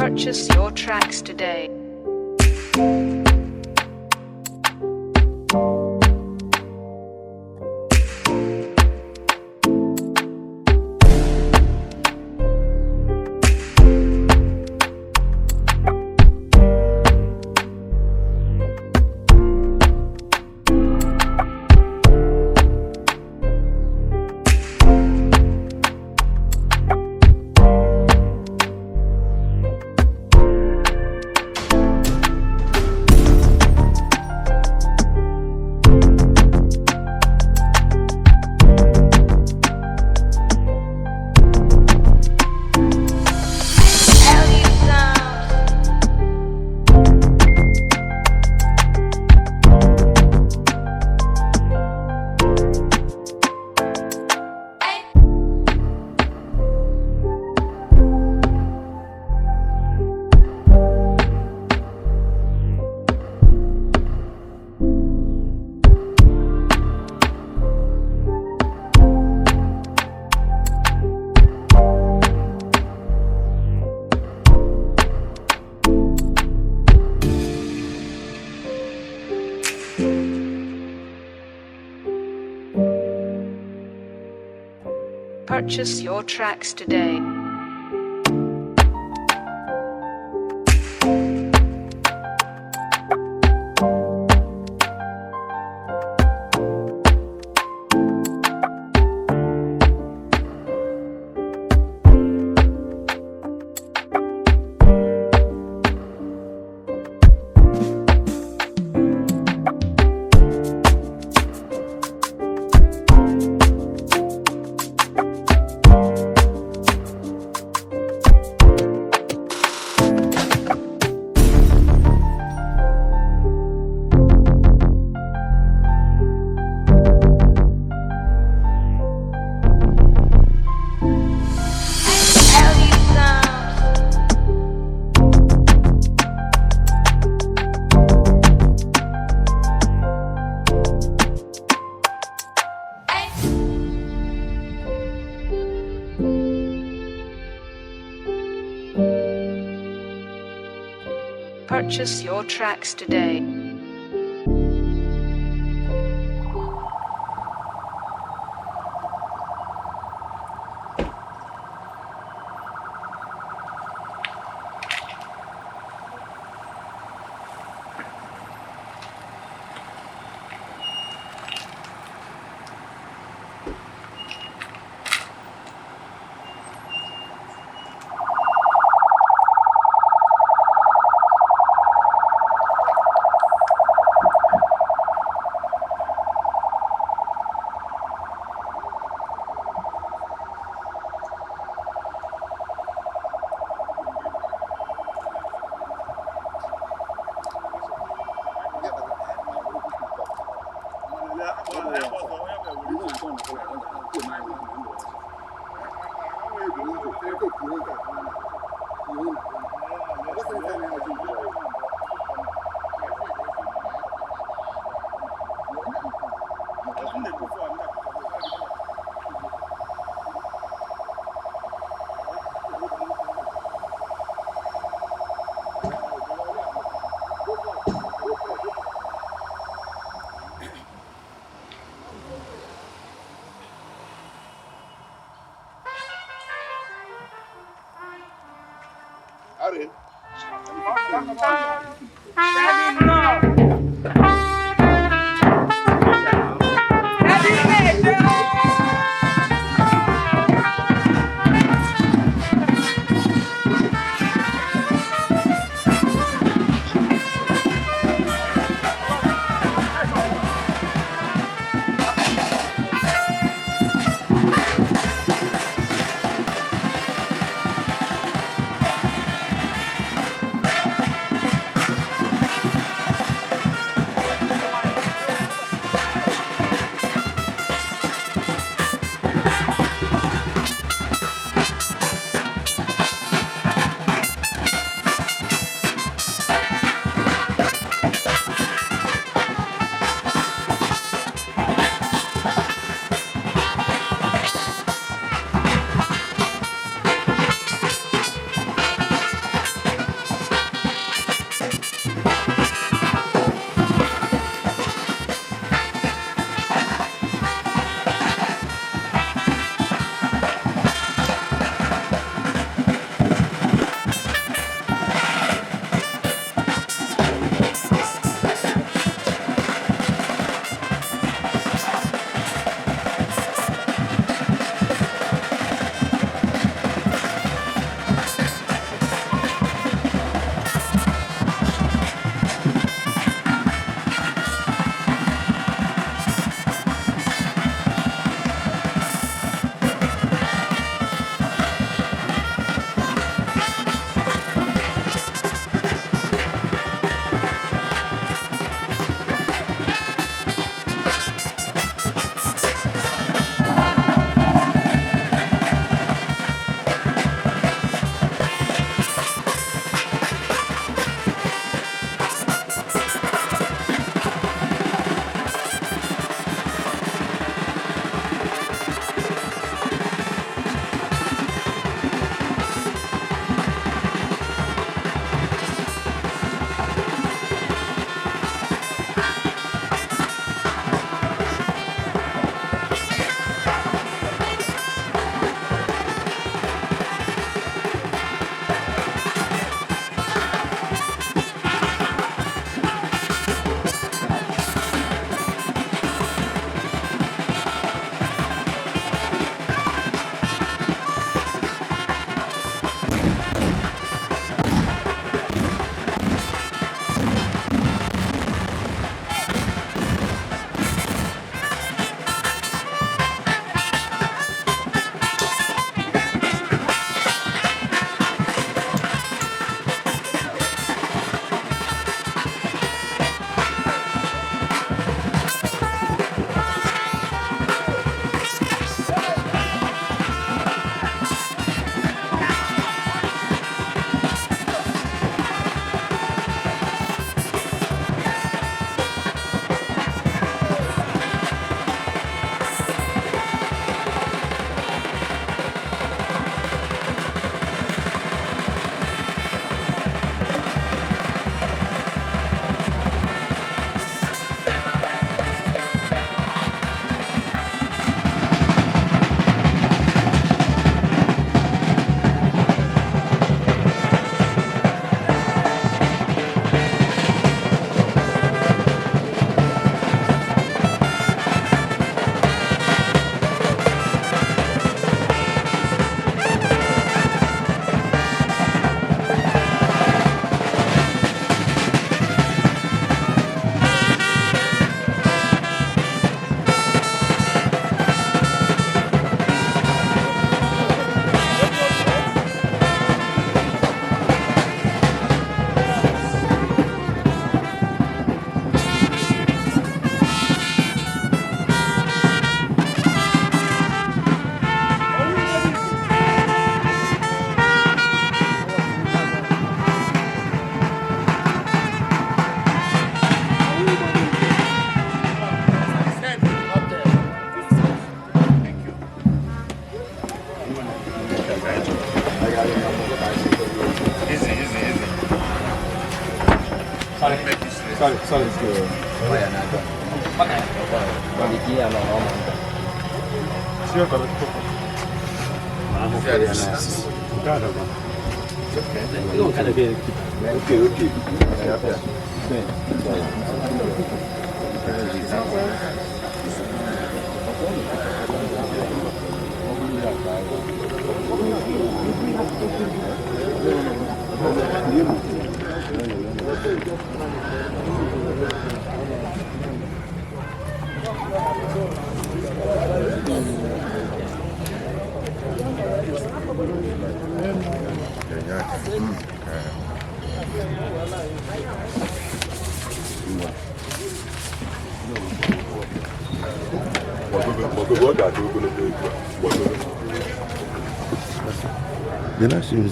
Purchase your tracks today. Purchase your tracks today. Purchase your tracks today.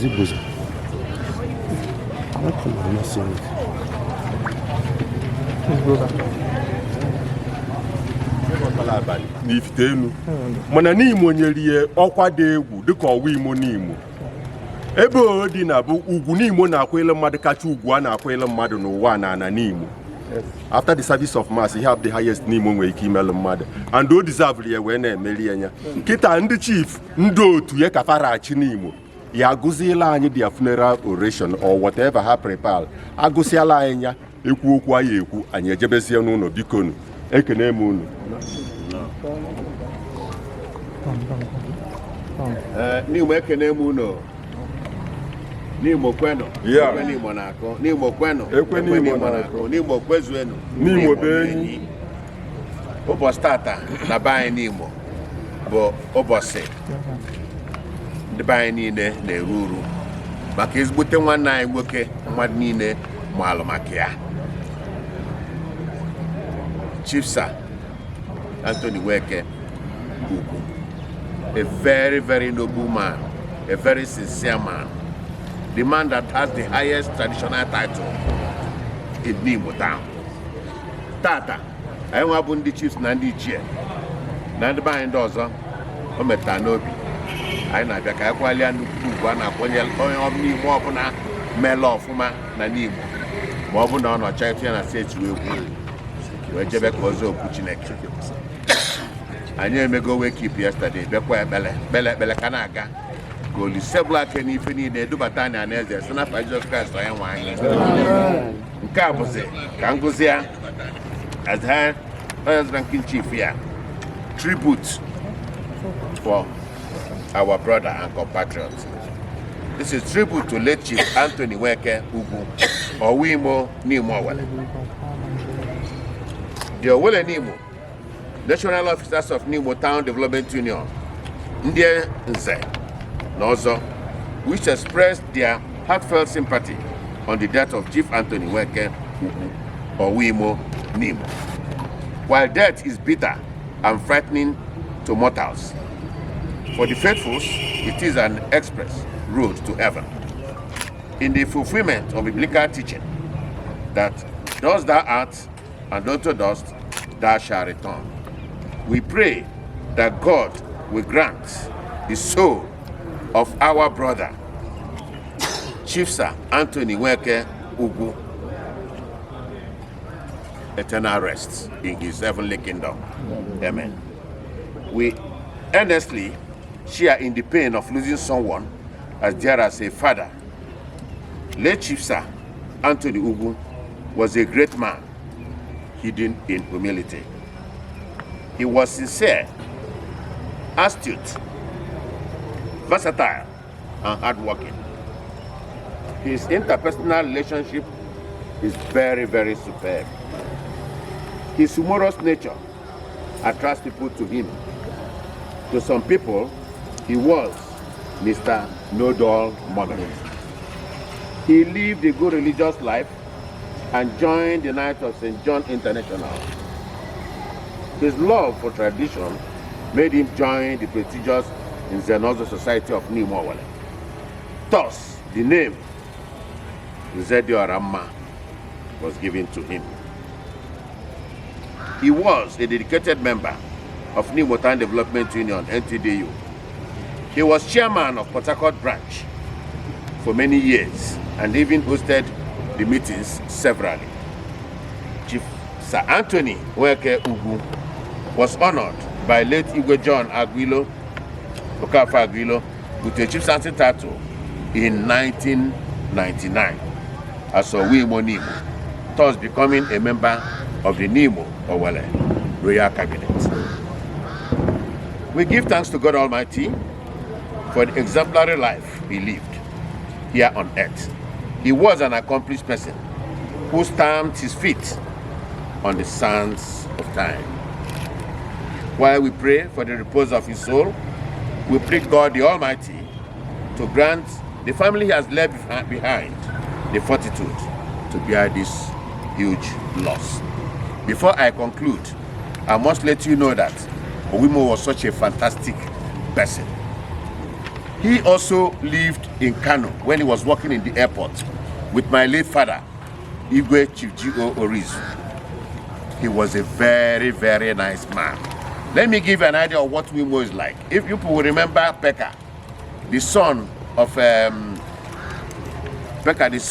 Gbooza. n'ifite enu mana n'Imo nyere ihe ọkwa dị egwu dịka Owaimo-Nimo ebe o dị na bụ ugwu n'Imo na-akwanyere mmadụ kacha ugwu a na-akwanyere mmadụ n'ụwa na n'Imo. After the service of mass, he have the highest n'Imo nwere ike imelu mmadụ and o deserve ya wee na-emeri ya nkịta ndị chief ndị otu ya kafarachi n'Imo ya agụziela anyị their funeral oration or whatever ha prepare agụsiala anyị ya ekwu okwu anyị ekwu anyị ejebezie n'ụlọ bikonu ekene m unu n'Imo ekene m unu n'Imo kwenu ekwe n'Imo na-akụ n'Imo kwenu ekwe n'Imo na-akụ n'Imo kwezuenu n'Imo be enyi ụbọchị tata na be anyị n'Imo bụ ụbọchị ndị be anyị niile na-eru uru maka ezigbote nwanne anyị nwoke mmadụ niile maalụ maka ya Chief Sir Anthony Nweke Ugwu, a very, very noble man, a very sincere man, the man that has the highest traditional title in N'Imo town. Tata, anyị nwa bụ ndị chiefs na ndị ichie na ndị be anyị ndị ọzọ o metara n'obi anyị na-abịa ka anyị kwalie nnukwu ugwu a na-akwanye onye n'Imo ọbụla mele ọfụma na n'Imo ma ọ bụ na ọ nọcha etu ya na steeti wee jebe ka ọzọ okwu Chineke. Anyị emego wake up yesterday bekwa ekpele ka na-aga ka Olise bụla aka n'ife niile edubata anyị na eze si n'afa Jizọs Kraịst onye nwe anyị. Nke a bụzi ka ngụzi ya as the ranking chief ya tribute for our brother and compatriot. This is tribute to late Chief Anthony Nweke Ugwu, Owaimo-Nimo. The Owaimo-Nimo National Officers of N'Imo Town Development Union, Ndị Nze N'Ọzọ, which expressed their heartfelt sympathy on the death of Chief Anthony Nweke Ugwu, Owaimo-Nimo. While death is bitter and frightening to mortals, for the faithfuls, it is an express road to heaven. In the fulfillment of biblical teaching that thus thou art and unto dust thou shalt return, we pray that God will grant the soul of our brother, Chief Sir Anthony Nweke Ugwu, eternal rest in his heavenly kingdom. Amen. We earnestly share in the pain of losing someone as dear as a father. Late Chief Sir Anthony Ugwu was a great man, hidden in humility. He was sincere, astute, versatile, and hardworking. His interpersonal relationship is very, very superb. His humorous nature attracts people to him. To some people, he was Mr. No-Dull Moment. He lived a good religious life and joined the Knights of St. John International. His love for tradition made him join the prestigious Nze Society of N'Imo. Thus, the name Nze was given to him. He was a dedicated member of N'Imo Town Development Union, NTDU. He was chairman of Port Harcourt branch for many years and even hosted the meetings severally. Sir Anthony Nweke Ugwu was honored by late Igwe John Aguilo, Okafor Aguilo, with a chieftaincy title in 1999 as Owaimo-Nimo, thus becoming a member of the Nimo Owele Royal Cabinet. We give thanks to God Almighty for the exemplary life he lived here on earth. He was an accomplished person who stamped his feet on the sands of time. While we pray for the repose of his soul, we pray God the Almighty to grant the family he has left behind the fortitude to bear this huge loss. Before I conclude, I must let you know that Owaimo was such a fantastic person. He also lived in Kano when he was working in the airport with my late father, Igwe Ksji Orizu. He was a very, very nice man. Let me give you an idea of what Owaimo is like. If you will remember Pekka, the son of Anike's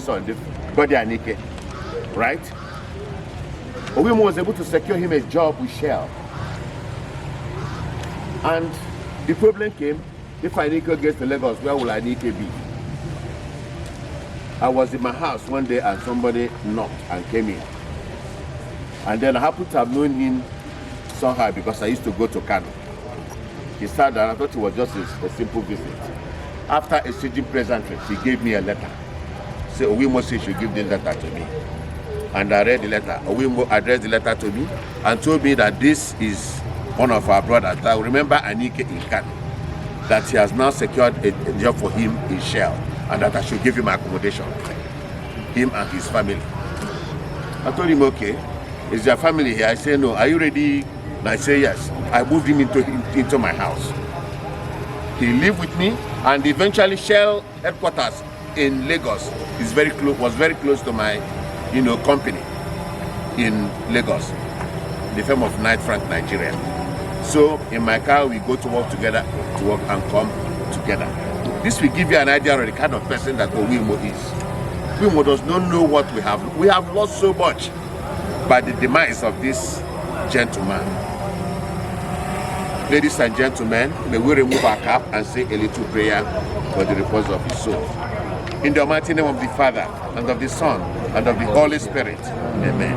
son, the body Anike, right? Owaimo was able to secure him a job with Shell. And the problem came, if Anike gets to Lagos, where will Anike be? I was in my house one day and somebody knocked and came in. And then I happened to have known him somehow because I used to go to Kano. He sat down, I thought it was just a simple visit. After exchanging pleasantries, he gave me a letter. Said, Owaimo said you should give this letter to me. And I read the letter. Owaimo addressed the letter to me and told me that this is one of our brothers. I remember Anike in Kano, that he has now secured a job for him in Shell and that I should give him accommodation, him and his family. I told him, okay, is your family here? I said, no. Are you ready? And I said, yes. I moved him into my house. He lived with me, and eventually Shell headquarters in Lagos was very close to my, company in Lagos, the firm of Knight Frank Nigeria. So in my car, we go to work together, to work and come together. This will give you an idea of the kind of person that Owaimo is. Owaimo does not know what we have. We have lost so much by the demise of this gentleman. Ladies and gentlemen, may we remove our cap and say a little prayer for the repose of his soul. In the mighty name of the Father, and of the Son, and of the Holy Spirit. Amen.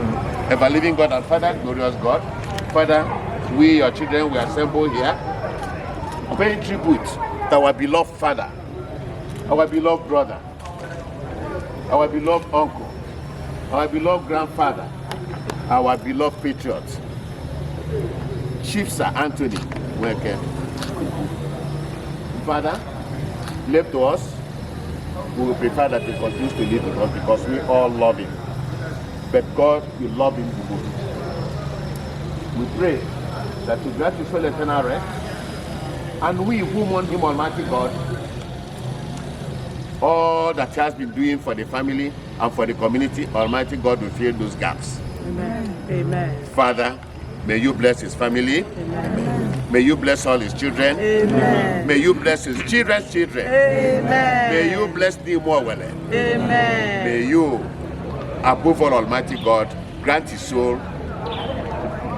Ever living God and Father, glorious God, Father, we, your children, we assemble here, paying tribute to our beloved father, our beloved brother, our beloved uncle, our beloved grandfather, our beloved patriot, Chief Sir Anthony Nweke. Father, left to us, we will prefer that he continues to live with us because we all love him. But God will love him the most. We pray that to grant his soul eternal rest, and we who mourn him, Almighty God, all that he has been doing for the family and for the community, Almighty God will fill those gaps. Amen. Amen. Father, may you bless his family. Amen. May you bless all his children. Amen. May you bless his children's children. Amen. May you bless Nimo Owele. Amen. May you, above all, Almighty God, grant his soul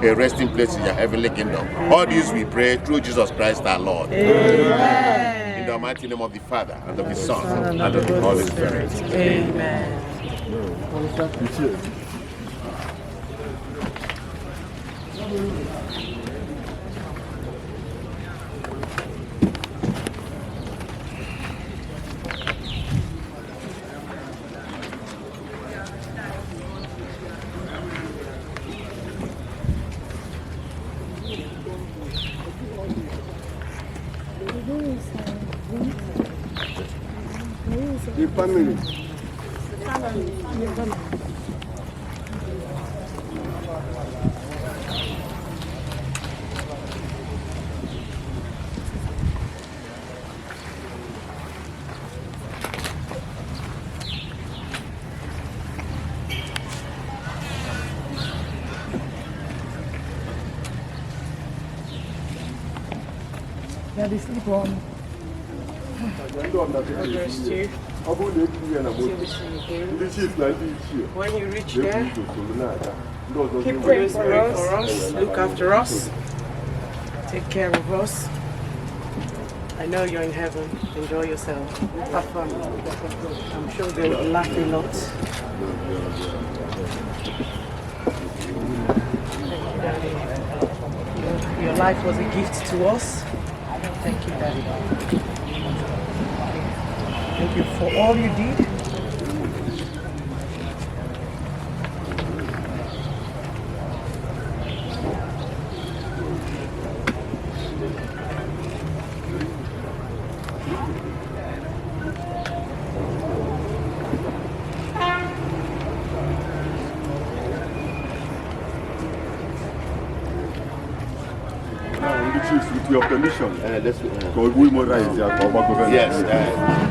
a resting place in your heavenly kingdom. All this we pray through Jesus Christ our Lord. Amen. In the mighty name of the Father, and of the Son, and of the Holy Spirit. Amen. The family. Yeah, they sleep on. Address to you. Till we see you again. When you reach there, keep praying for us. Look after us. Take care of us. I know you're in heaven. Enjoy yourself. Have fun. I'm sure they will laugh a lot. Thank you, Daddy. Your life was a gift to us. Thank you, Daddy. Thank you for all you did. With your permission, let's Owaimo rise here, government. yes.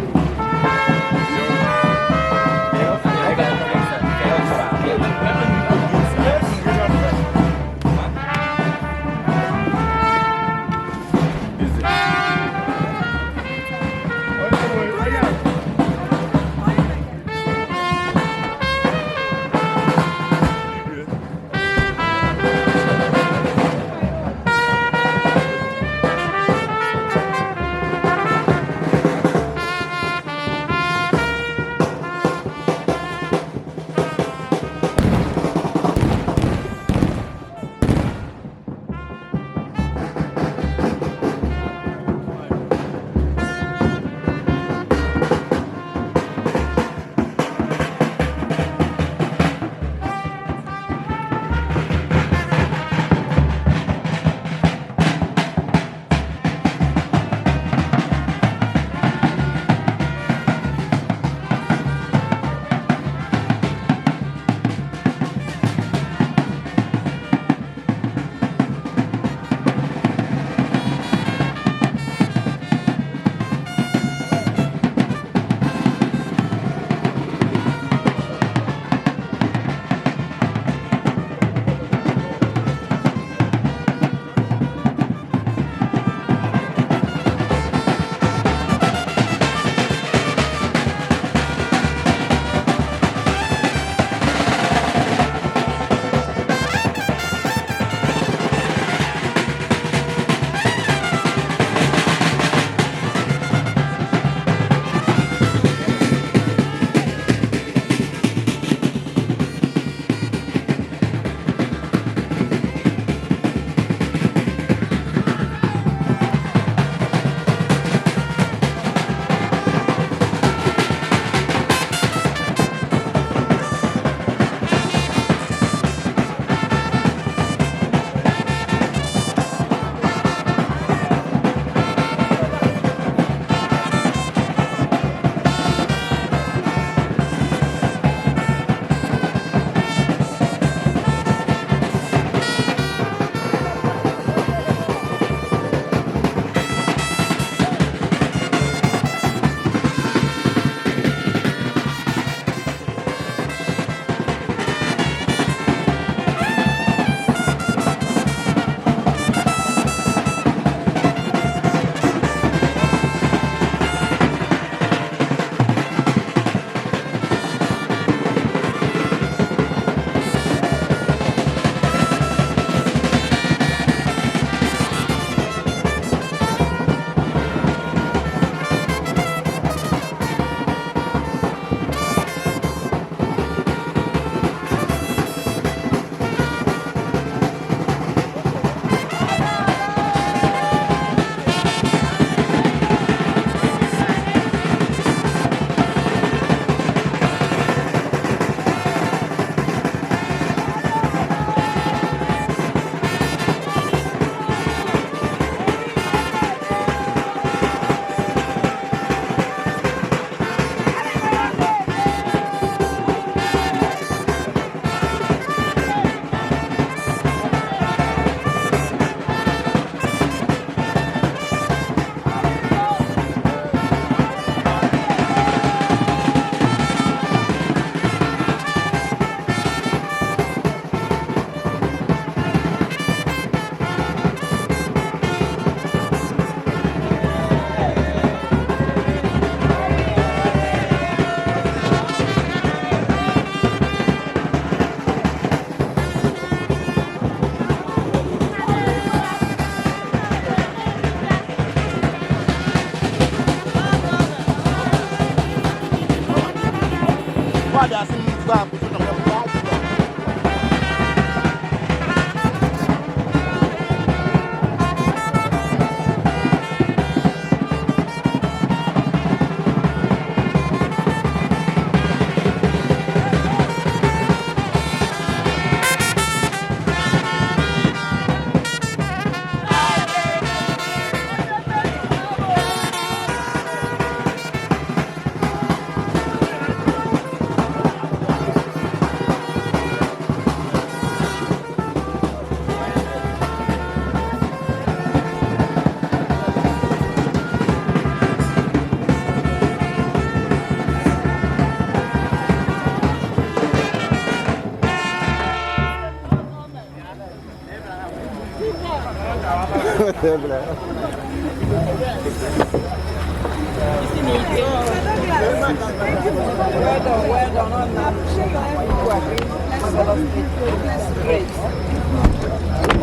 You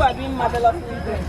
are doing marvelously great.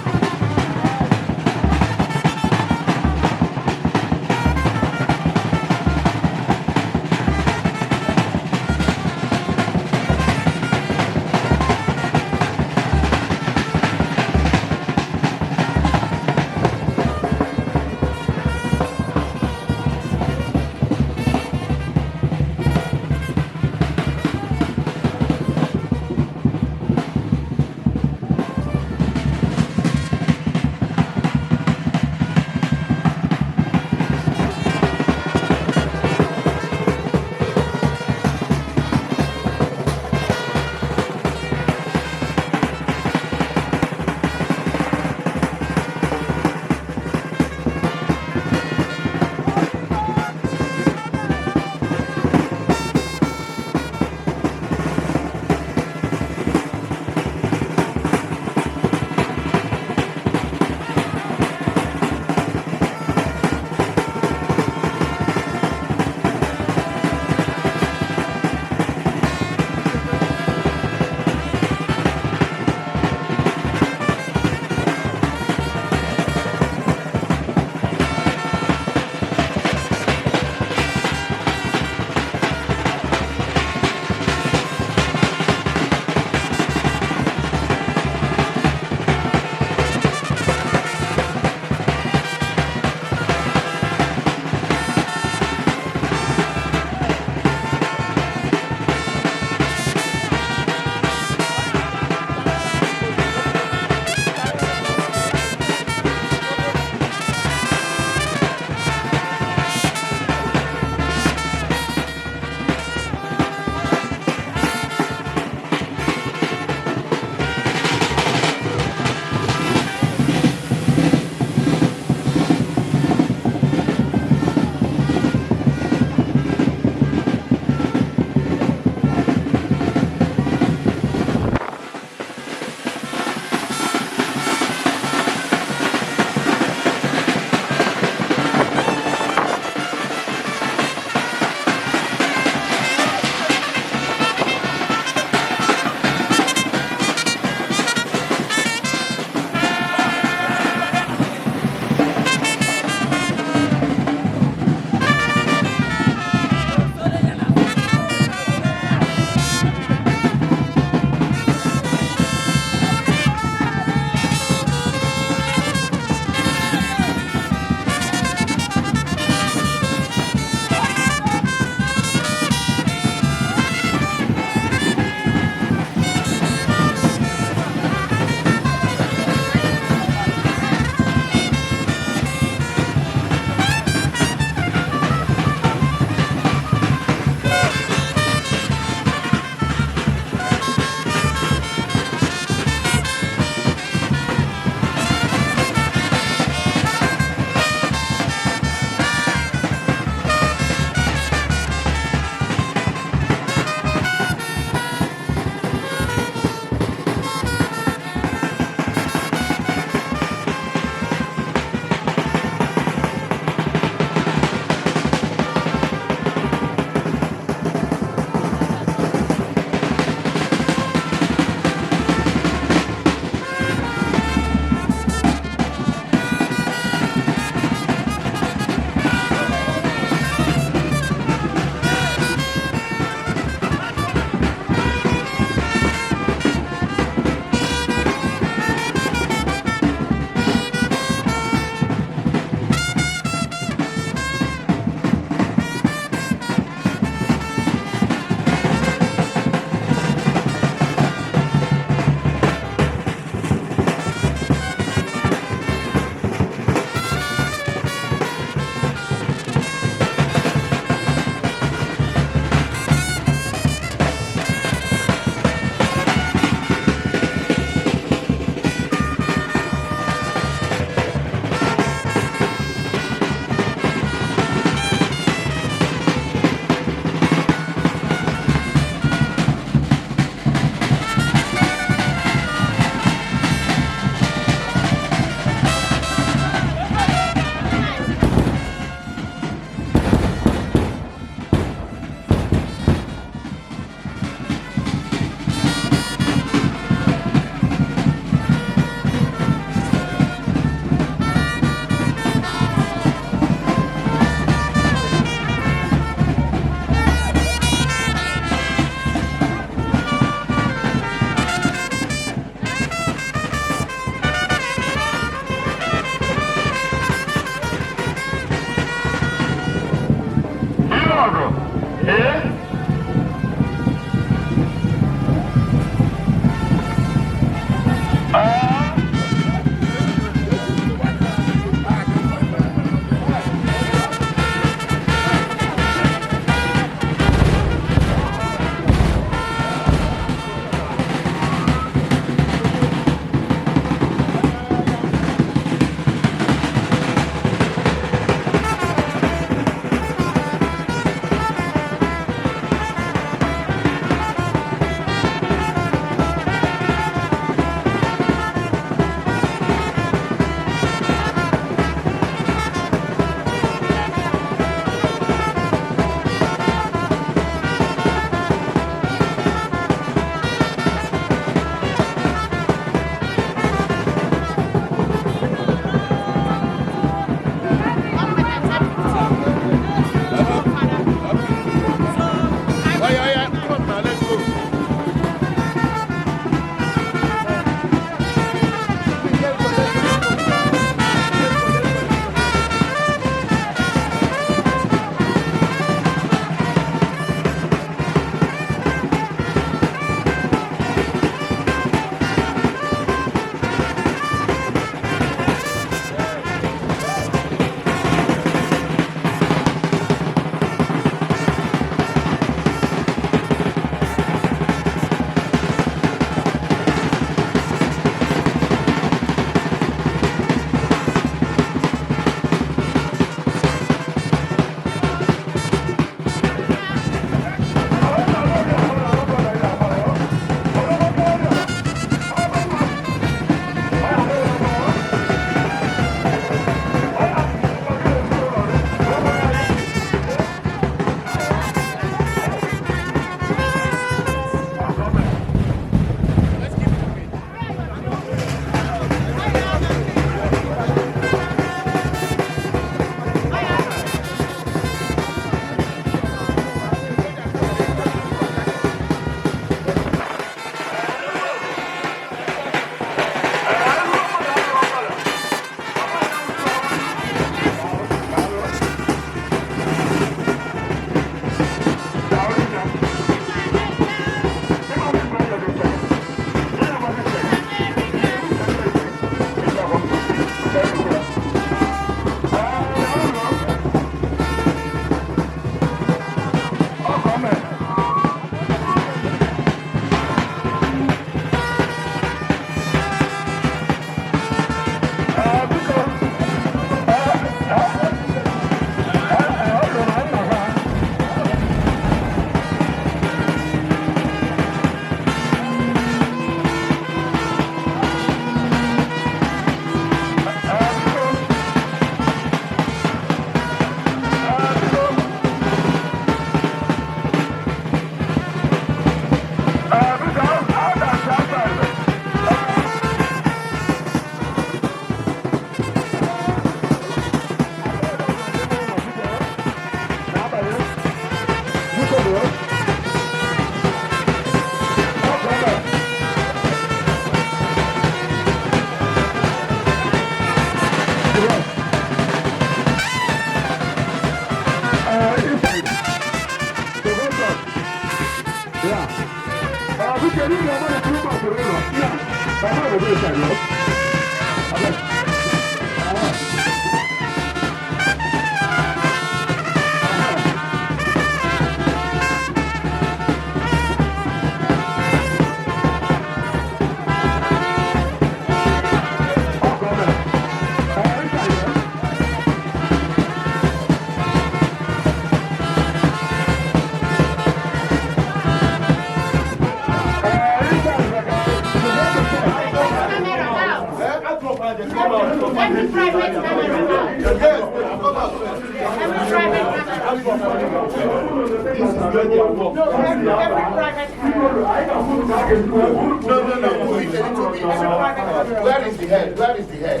Where is the head? Where is the head?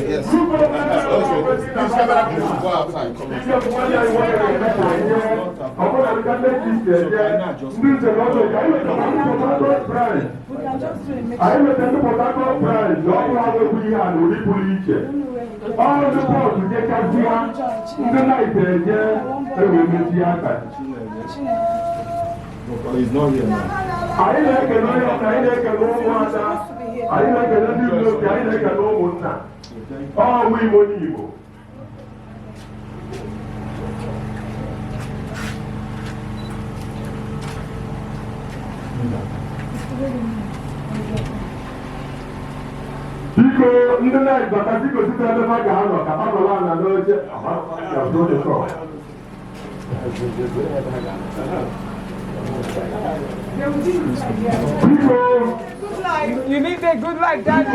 Yes. This camera can go outside. All the boys will get out here. The night there, they will meet the other. He's not here now. I like a lawyer, I like a lawyer, I like a little, I like a lawyer. Owaimo-Nimo. Biko ndị na-ebata biko site ebe ha ga-anọ ka ha nọrọ ala n'oche You need a good life, Daddy.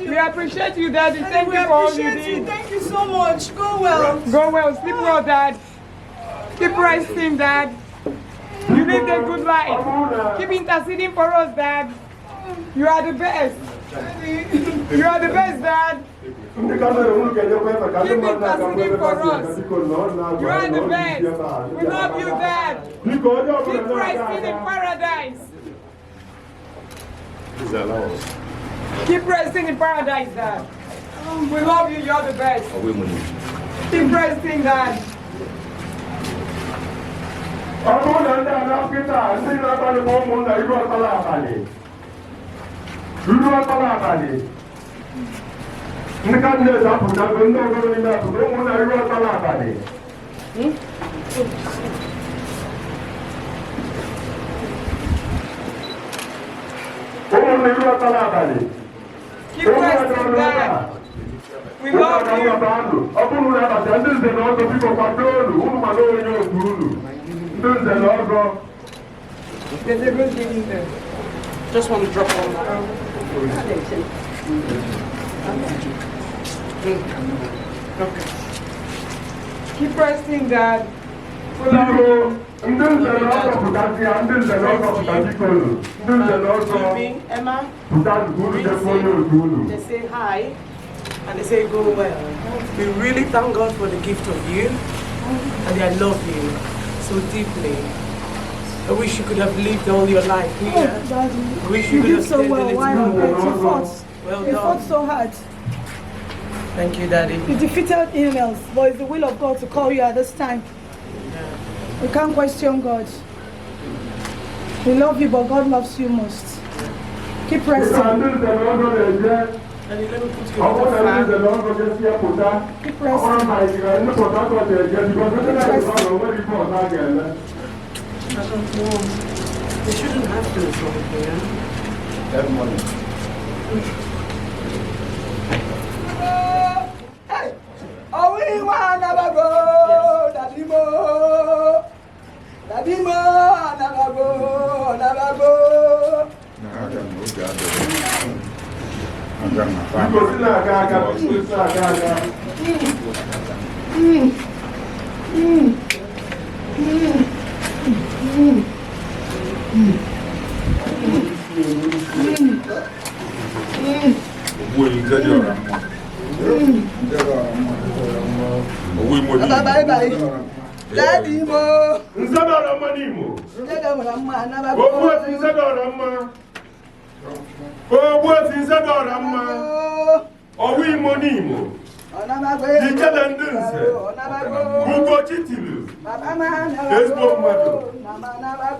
We appreciate you, Daddy. Thank you for all you did. Thank you so much. Go well. Go well. Sleep well, Dad. Keep resting, Dad. You need a good life. Keep interceding for us, Dad. You are the best. You are the best, Dad. Keep interceding for us. You are the best. We love you, Dad. Keep resting in paradise. Keep resting in paradise, Dad. We love you. You are the best. Keep resting, Dad. Keep resting, Dad. We love you. There's a good thing in there. Just want to drop one. Okay. Keep resting, Dad. We love you. Emma, they say hi and they say go well. We really thank God for the gift of you and I love you so deeply. I wish you could have lived all your life here. Oh, Daddy. I wish you could have so well. Why on earth? You fought. Well You done. fought so hard. Thank you, Daddy. You defeated emails, but it's the will of God to call you at this time. We can't question God. We love you, but God loves you most. Keep resting. Daddy, let me put you on the fan. Keep resting. I don't know. They shouldn't have to from here. That money. Bye bye. Daddy Mo. Owaimo-Nimo. Owaimo-Nimo. Ijele ndị nze. Ugo Chitilu. ezigbo mmadụ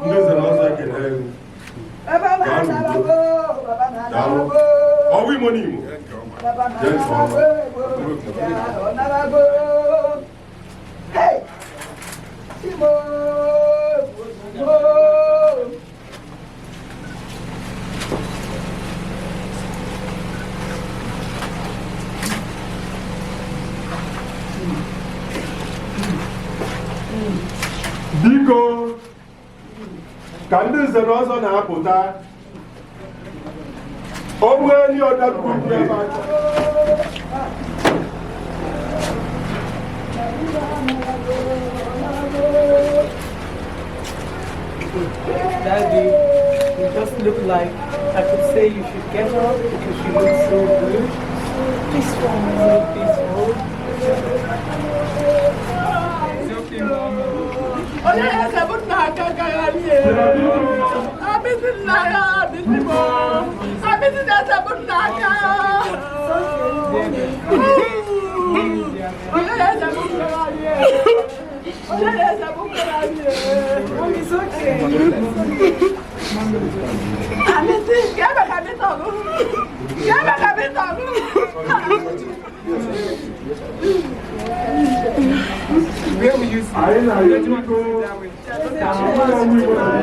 ndị zara ọzọ ekele Owaimo-Nimo biko ka ndị nze na ọzọ na-apụta onwe ndị ọdakụ Daddy, you just look like I could say you should get up because you look so good. Peaceful, so peaceful. It's okay, Mama. Oh yeah, I'm not where will you see? I don't want to see that way.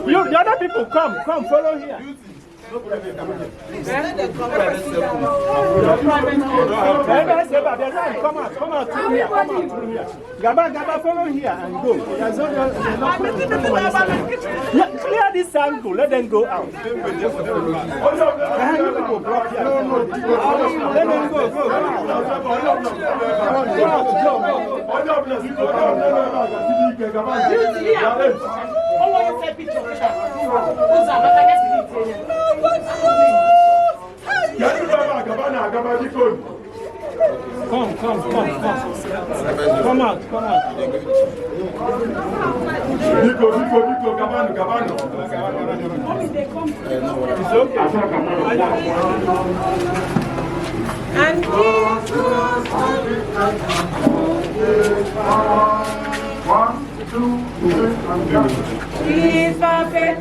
You, the other people, come, follow here. Come out through here. Gaba, follow here and go. Clear this angle, let them go out. Let them go. Come out. Nico, Gabano. It's okay. And One, two, three, and go. please, perfect.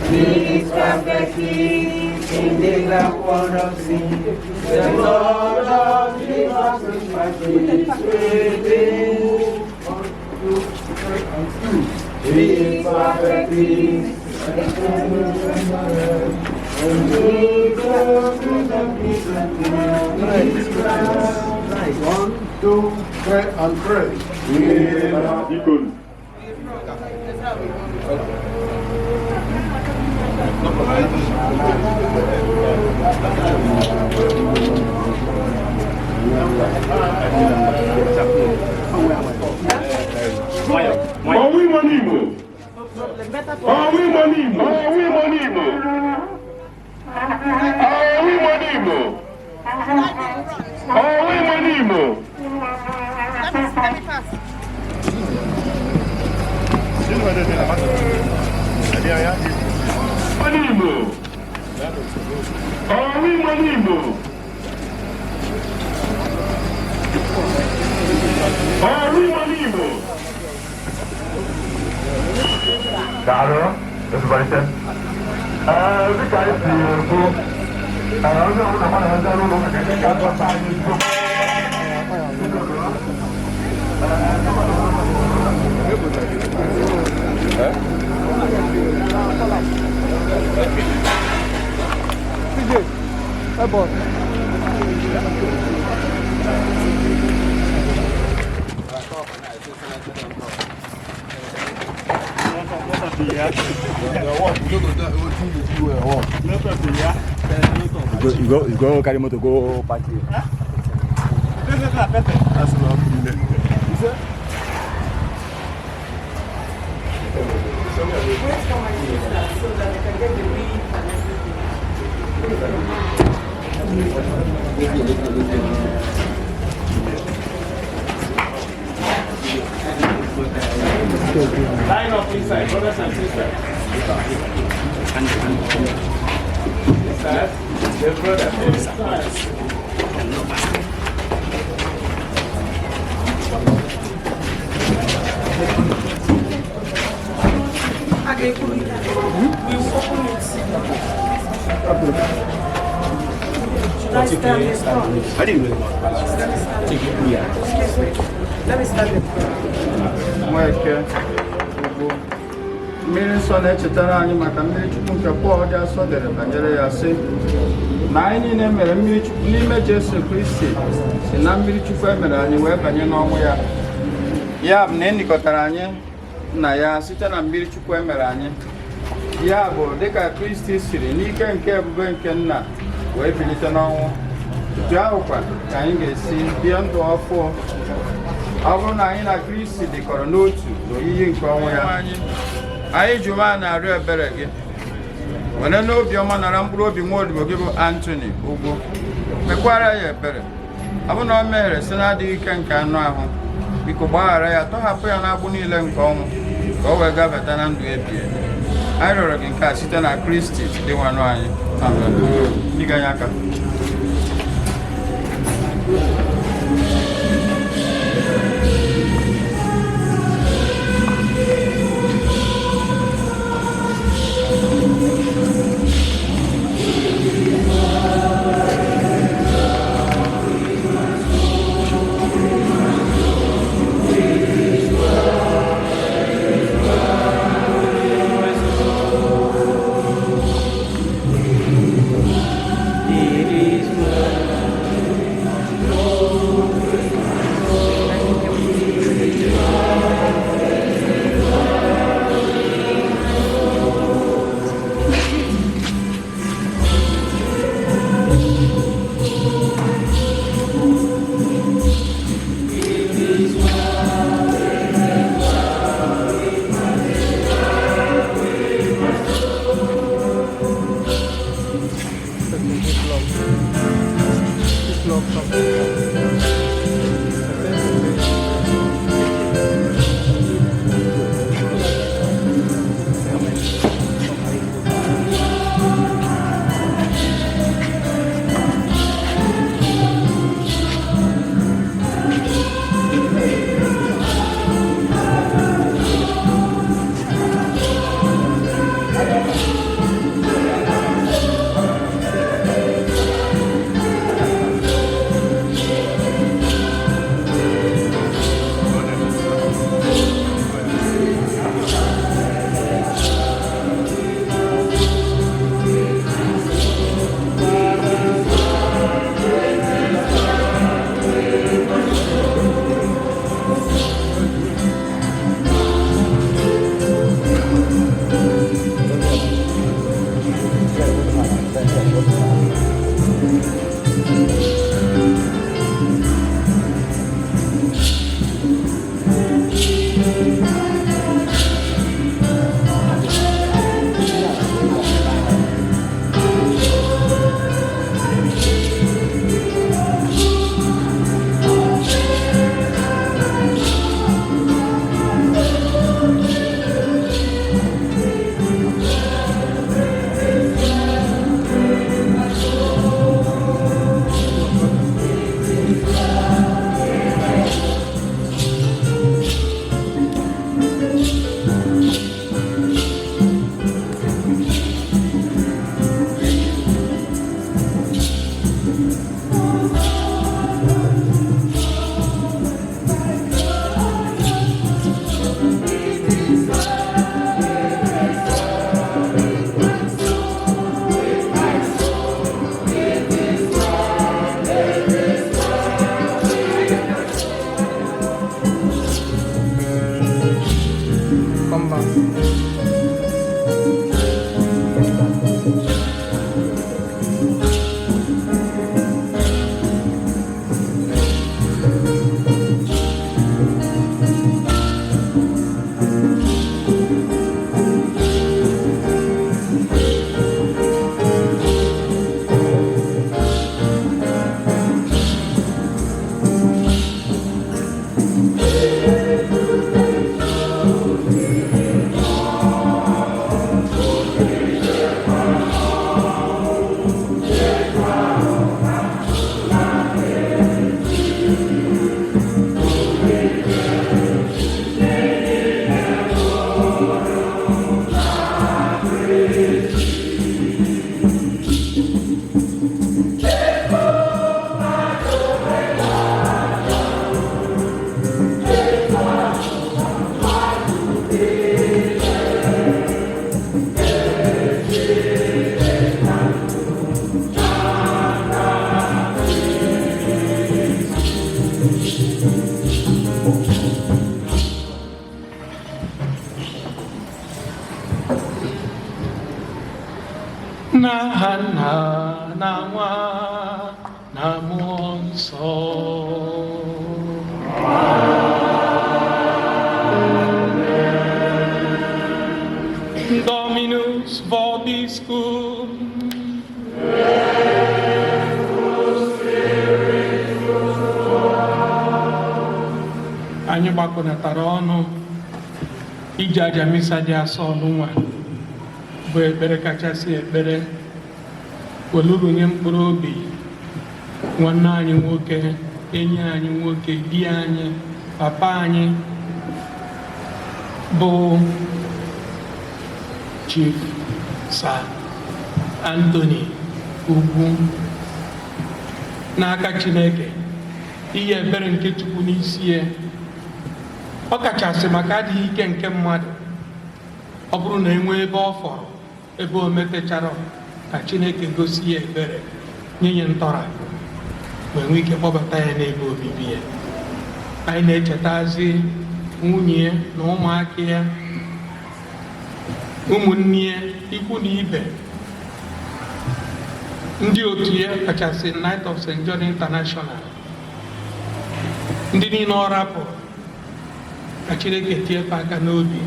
Please perfectly in the lap of sin. The Lord of Jesus is my peace. Please perfectly. One, two, three, and pray. Owaimo-Nimo. Claro, eso parece. The guys here, You go carry motor go park here. That's not Wait for my sister so that I can get the leaf and everything. Line up inside, brothers and sisters. Sisters, the brothers. We will open it. Should I stand in front? I didn't really Excuse me. Let me stand in front. Nweke Ugwu. Mmiri nsọ na-echetara anyị maka mmiri chukwu nke Pọl dị asọ dere banyere ya sị na anyị niile mere mmiri chukwu n'ime Jesu Kristi si na mmiri chukwu emere anyị wee banye n'ọnwụ ya. Ya bụ na enikọtara anyị na ya site na mmiri chukwu emere anyị. Ya bụ dịka Kristi siri n'ike nke ebube nke nna wee bilite n'ọnwụ. Otu ahụkwa ka anyị ga-esi bie ndụ ọfụ ọ bụrụ na anyị na Kristi dịkọrọ n'otu n'oyiyi nke ọnwụ ya. Anyị jụrụ a na-arịọ ebere gị were n'obi ọma nara mkpụrụ obi nwa odibo gị bụ Anthony Ugwu mekwara ya ebere ọ bụ na o mehiere si na-adịghị ike nke anụ ahụ biko gbaghara ya tọhapụ ya n'agbụ niile nke ọnwụ ka o wee gabata na ndụ ebighị ebi. Anyị rịọrọ gị nke a site na Kristi dị nwanụ anyị. Amen. Ịga anyị aka. n'aha Nna na Nwa na Mmụọ Nsọ. Dominus vobiscum. Anyị gbakọnatara ọnụ iji aja misa dị asọ n'ụwa bụ ekpere kachasị ekpere weluru nye mkpụrụ obi nwanne anyị nwoke, enyi anyị nwoke, di anyị, papa anyị bụ Chief Sir Anthony Ugwu n'aka Chineke ihe ebere nke Chukwu n'isi ya. Ọ kachasị maka adịghị ike nke mmadụ. Ọ bụrụ na enwee ebe ọ fọrọ, ebe o metechara, ka Chineke gosi ya ebere, nye ya ntọrapụ, wee nwee ike kpọbata ya n'ebe obibi ya. Anyị na-echetazi nwunye ya na ụmụaka ya, ụmụnne ya, ikwu na ibe, ndị otu ya, kachasị Night of St. John International, ndị niile ọ rapụrụ, ka Chineke tiefe aka n'obi.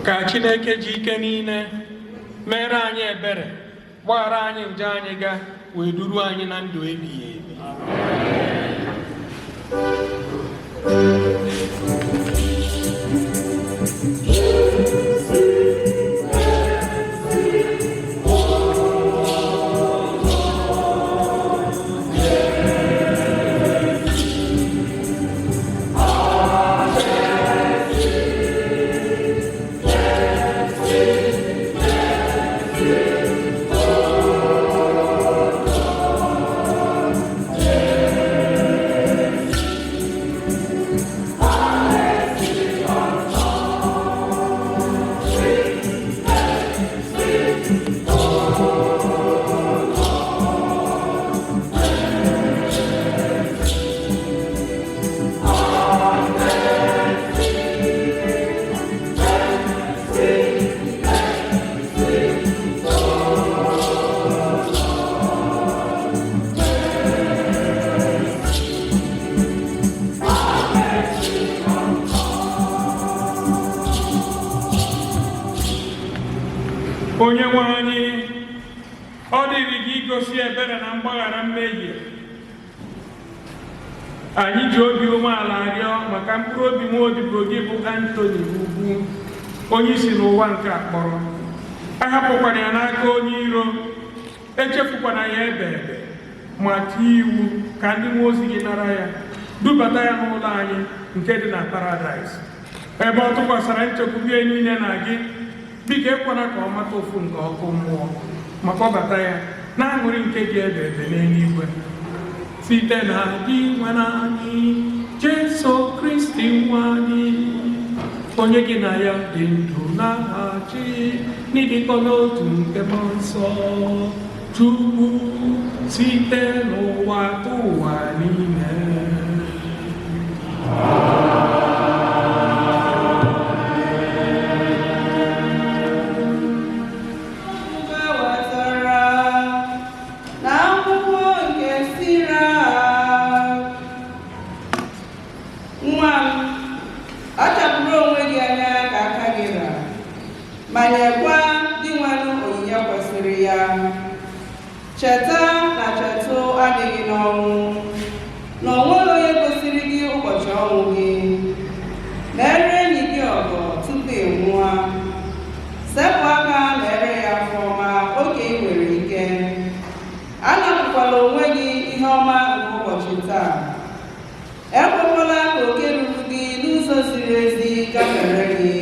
Ka Chineke ji ike niile mere anyị ebere, gbaghara anyị njọ anyị ga, wee duru anyị na ndụ ebighị ebi. Onye nwe anyị, ọ dịrị gị igosi ebere na mgbaghara mmehie. Anyị ji obi umeala arịọ maka mkpụrụ obi nwa odibo gị bụ Anthony Ugwu, onye isi n'ụwa nke akpọrọ. Ahapụkwana ya n'aka onye iro, echefukwana ya ebe ma tie iwu ka ndị mmụọ ozi gị nara ya, dubata ya n'ụlọ anyị nke dị na Paradise, ebe ọ tụkwasara nchekwube ya niile na gị. Biko ekwana ka ọ mata ofu nke ọkụ mmụọ, ma kpọbata ya na-aṅụrị nke dị ebe n'eluigwe, site na gị nwana anyị Jesu Kristi nwa anyị, onye gị na ya dị ndụ na-achị n'ịdịkọ n'otu nke Mmụọ Nsọ, Chukwu site n'ụwa ka ụwa niile. Ma nyekwa dị nwanụ onyinye kwesịrị ya. Cheta na chetụ adịghị n'ọnwụ, na o nweghị onye gosiri gị ụbọchị ọnwụ gị. Mere enyi gị ọgọ tupu ị nwụọ. Sepụ aka mere ya afọ ọma oge ị nwere ike. Anapụkwala onwe gị ihe ọma nke ụbọchị taa. Ekwekwala ka oke ruru gị n'ụzọ ziri ezi gafere gị.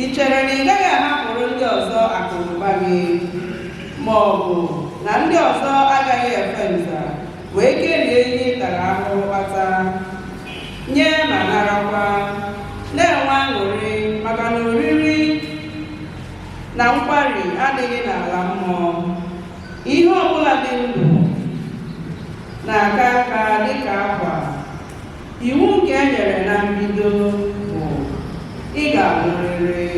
Ị chere na ị gaghị ahapụrụ ndị ọzọ akụnụba gị, ma ọ bụ na ndị ọzọ agaghị efe nza wee kerie ihe ị tara ahụhụ kpata, nye ma narakwa akwa na-enwe aṅụrị maka na oriri na nkwari adịghị n'ala mmụọ. Ihe ọbụla dị ndụ na-aka aka dịka akwa. Iwu nke e nyere na mbido bụ ị ga-anwụrịrị.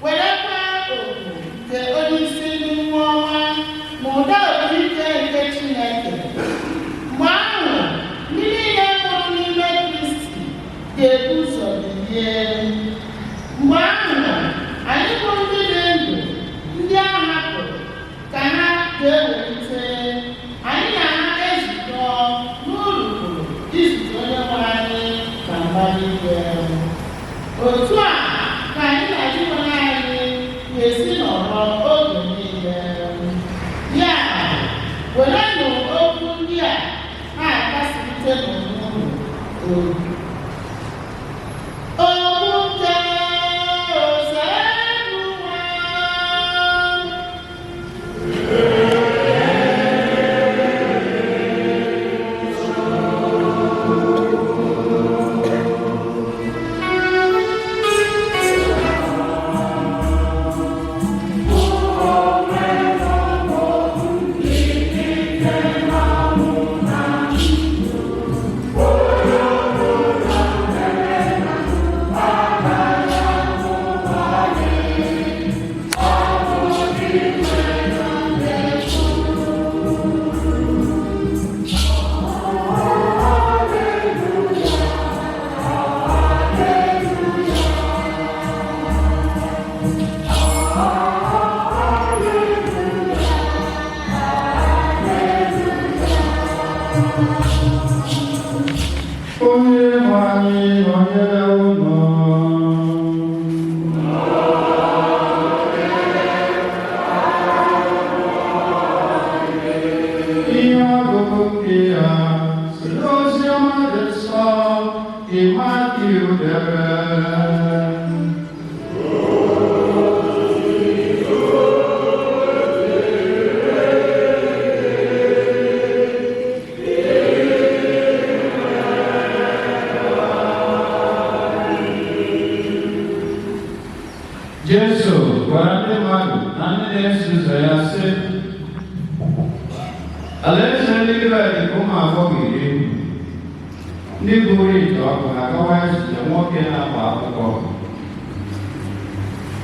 Wherever Mgbe ahụ anyị bụ ndị dị ndụ ndị a hapụrụ ka ha ga-ewelite anyị na ha ezukọ n'ụlọ izute onye nwe anyị na mbara igwe. Otu a ka anyị na Chineke anyị ga-esi nọrọ oge niile. Ya werenụ okwu ndị a na-akasịrịte n'onwe obi.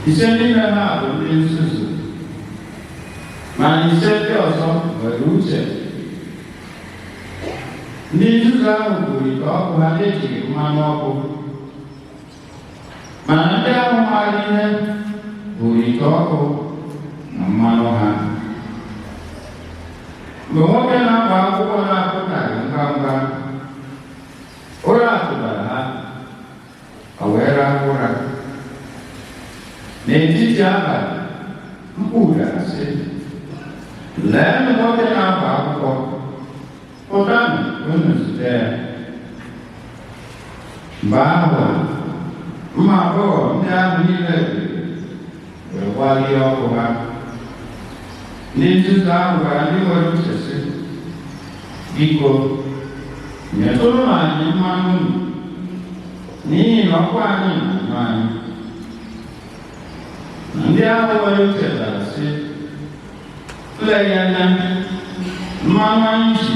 Ise n'ime ha bụ ndị nzuzu, ma ise ndị ọzọ nwere uche. Ndị nzuzu ahụ buru ite ọkụ ha na-ejighị mmanụ ọkụ, mana ndị ahụ maara ihe buru ite ọkụ na mmanụ ha. Mgbe nwoke na-agba akwụkwọ na-apụtaghị ngwa ngwa, ụra tụbara ha, o wee rahụ ụra. N'etiti abalị, mkpu gara sị, leenụ nwoke na-agba akwụkwọ, pụtanụ unu zute ya. Mgbe ahụ, mma agbọghọ ndị ahụ niile were gbalie ọkụ ha. Ndị nzuzu ahụ gwara ndị nwere uche sị, biko, nyetụrụ anyị mmanụ unu, n'ihi na ọkụ anyị na-anyụ anyị. Ndị ahụ nwere uche zara sị, eleghị anya mmanụ anyị ji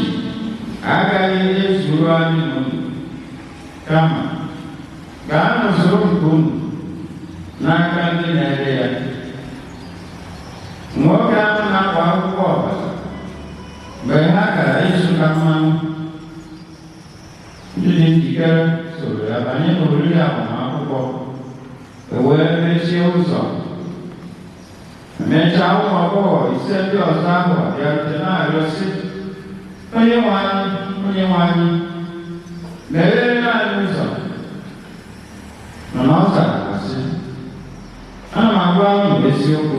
agaghị ezuru anyị n'ụlọ, kama gaa n'usoro nke unu n'aka ndị na-ere ya. Nwoke ahụ na-agba akwụkwọ ọbara, mgbe ha gara ịzụta mmanụ, ndị dị njikere soro ya banye n'oriri agbamakwụkwọ, wee mechie ụzọ. Emechaa ụmụ agbọghọ ise ndị ọzọ ahụ bịarute na-arịọ sị, onye nwe anyị, meghere anyị ụzọ. Mana ọ zara sị, ana m agwa unu eziokwu,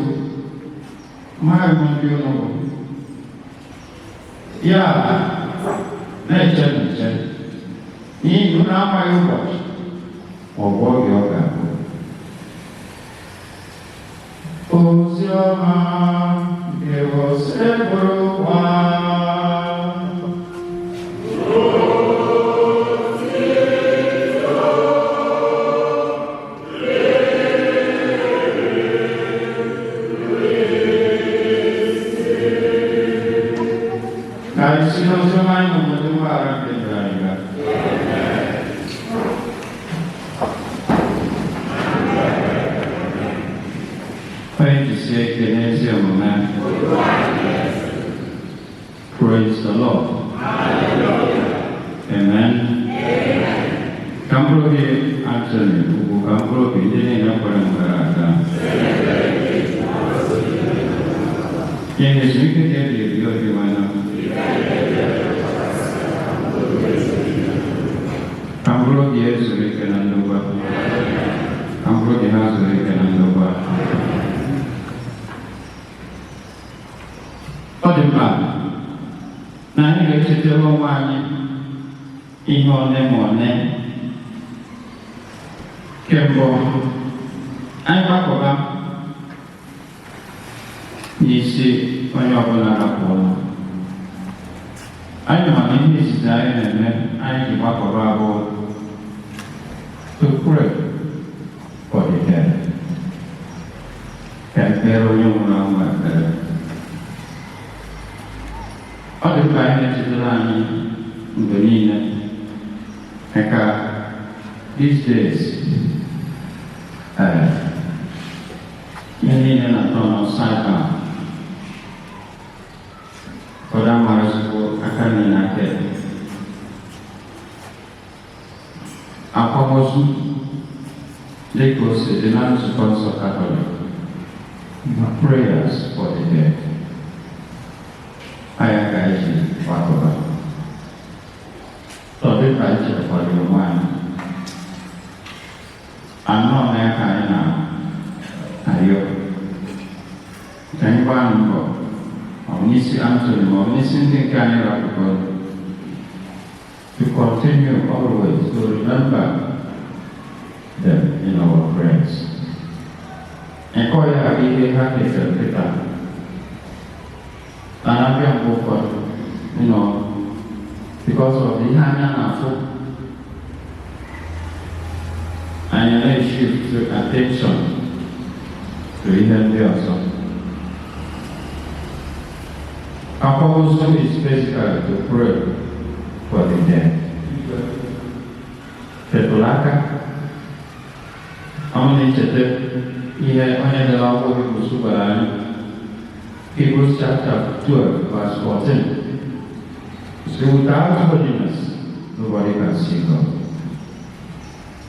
amaghị m ndị unu bụ. Ya na-eche nche, n'ihi unu amaghị ụbọchị ma ọ bụ oge ọ ga-abụ. Oziọma nke osebụrụ ụwa. Praise the Lord. Amen. Kamprobi Anthony, Kamprobi, Yes, we could get you why not? Ambro yes, we can undergo. Ambro the house we can undergo. Odimba. Nani get to the one in one. Kembo. I'm back over. Nisi onye ọbụla rapụrụ. Anyị ma na ihe izizi anyị na-eme anyị ji gbakọrọ abụọ to pray for the dead. Ka ekpere onye nwụrụ anwụ ekpere. Ọ dị mkpa anyị na-echetara anyị mgbe niile ka these days ihe niile na-atọ upside down. Koda marasku akan menake apa musuh lekos dengan sponsor Katolik prayers for the dead ayah kaji wakoba tadi kaji for the one ano na kaina ayo tengban ko Omnisi Antonimo, omniscient Canada to continue always to remember them in our prayers. And Koya Abide had a certificate. And I've been because of the Hana and I shift attention to even the our proposal is basically to pray for the dead. Petulaka, only the law of Hebrews chapter 12, verse 14. So without holiness, nobody can see God.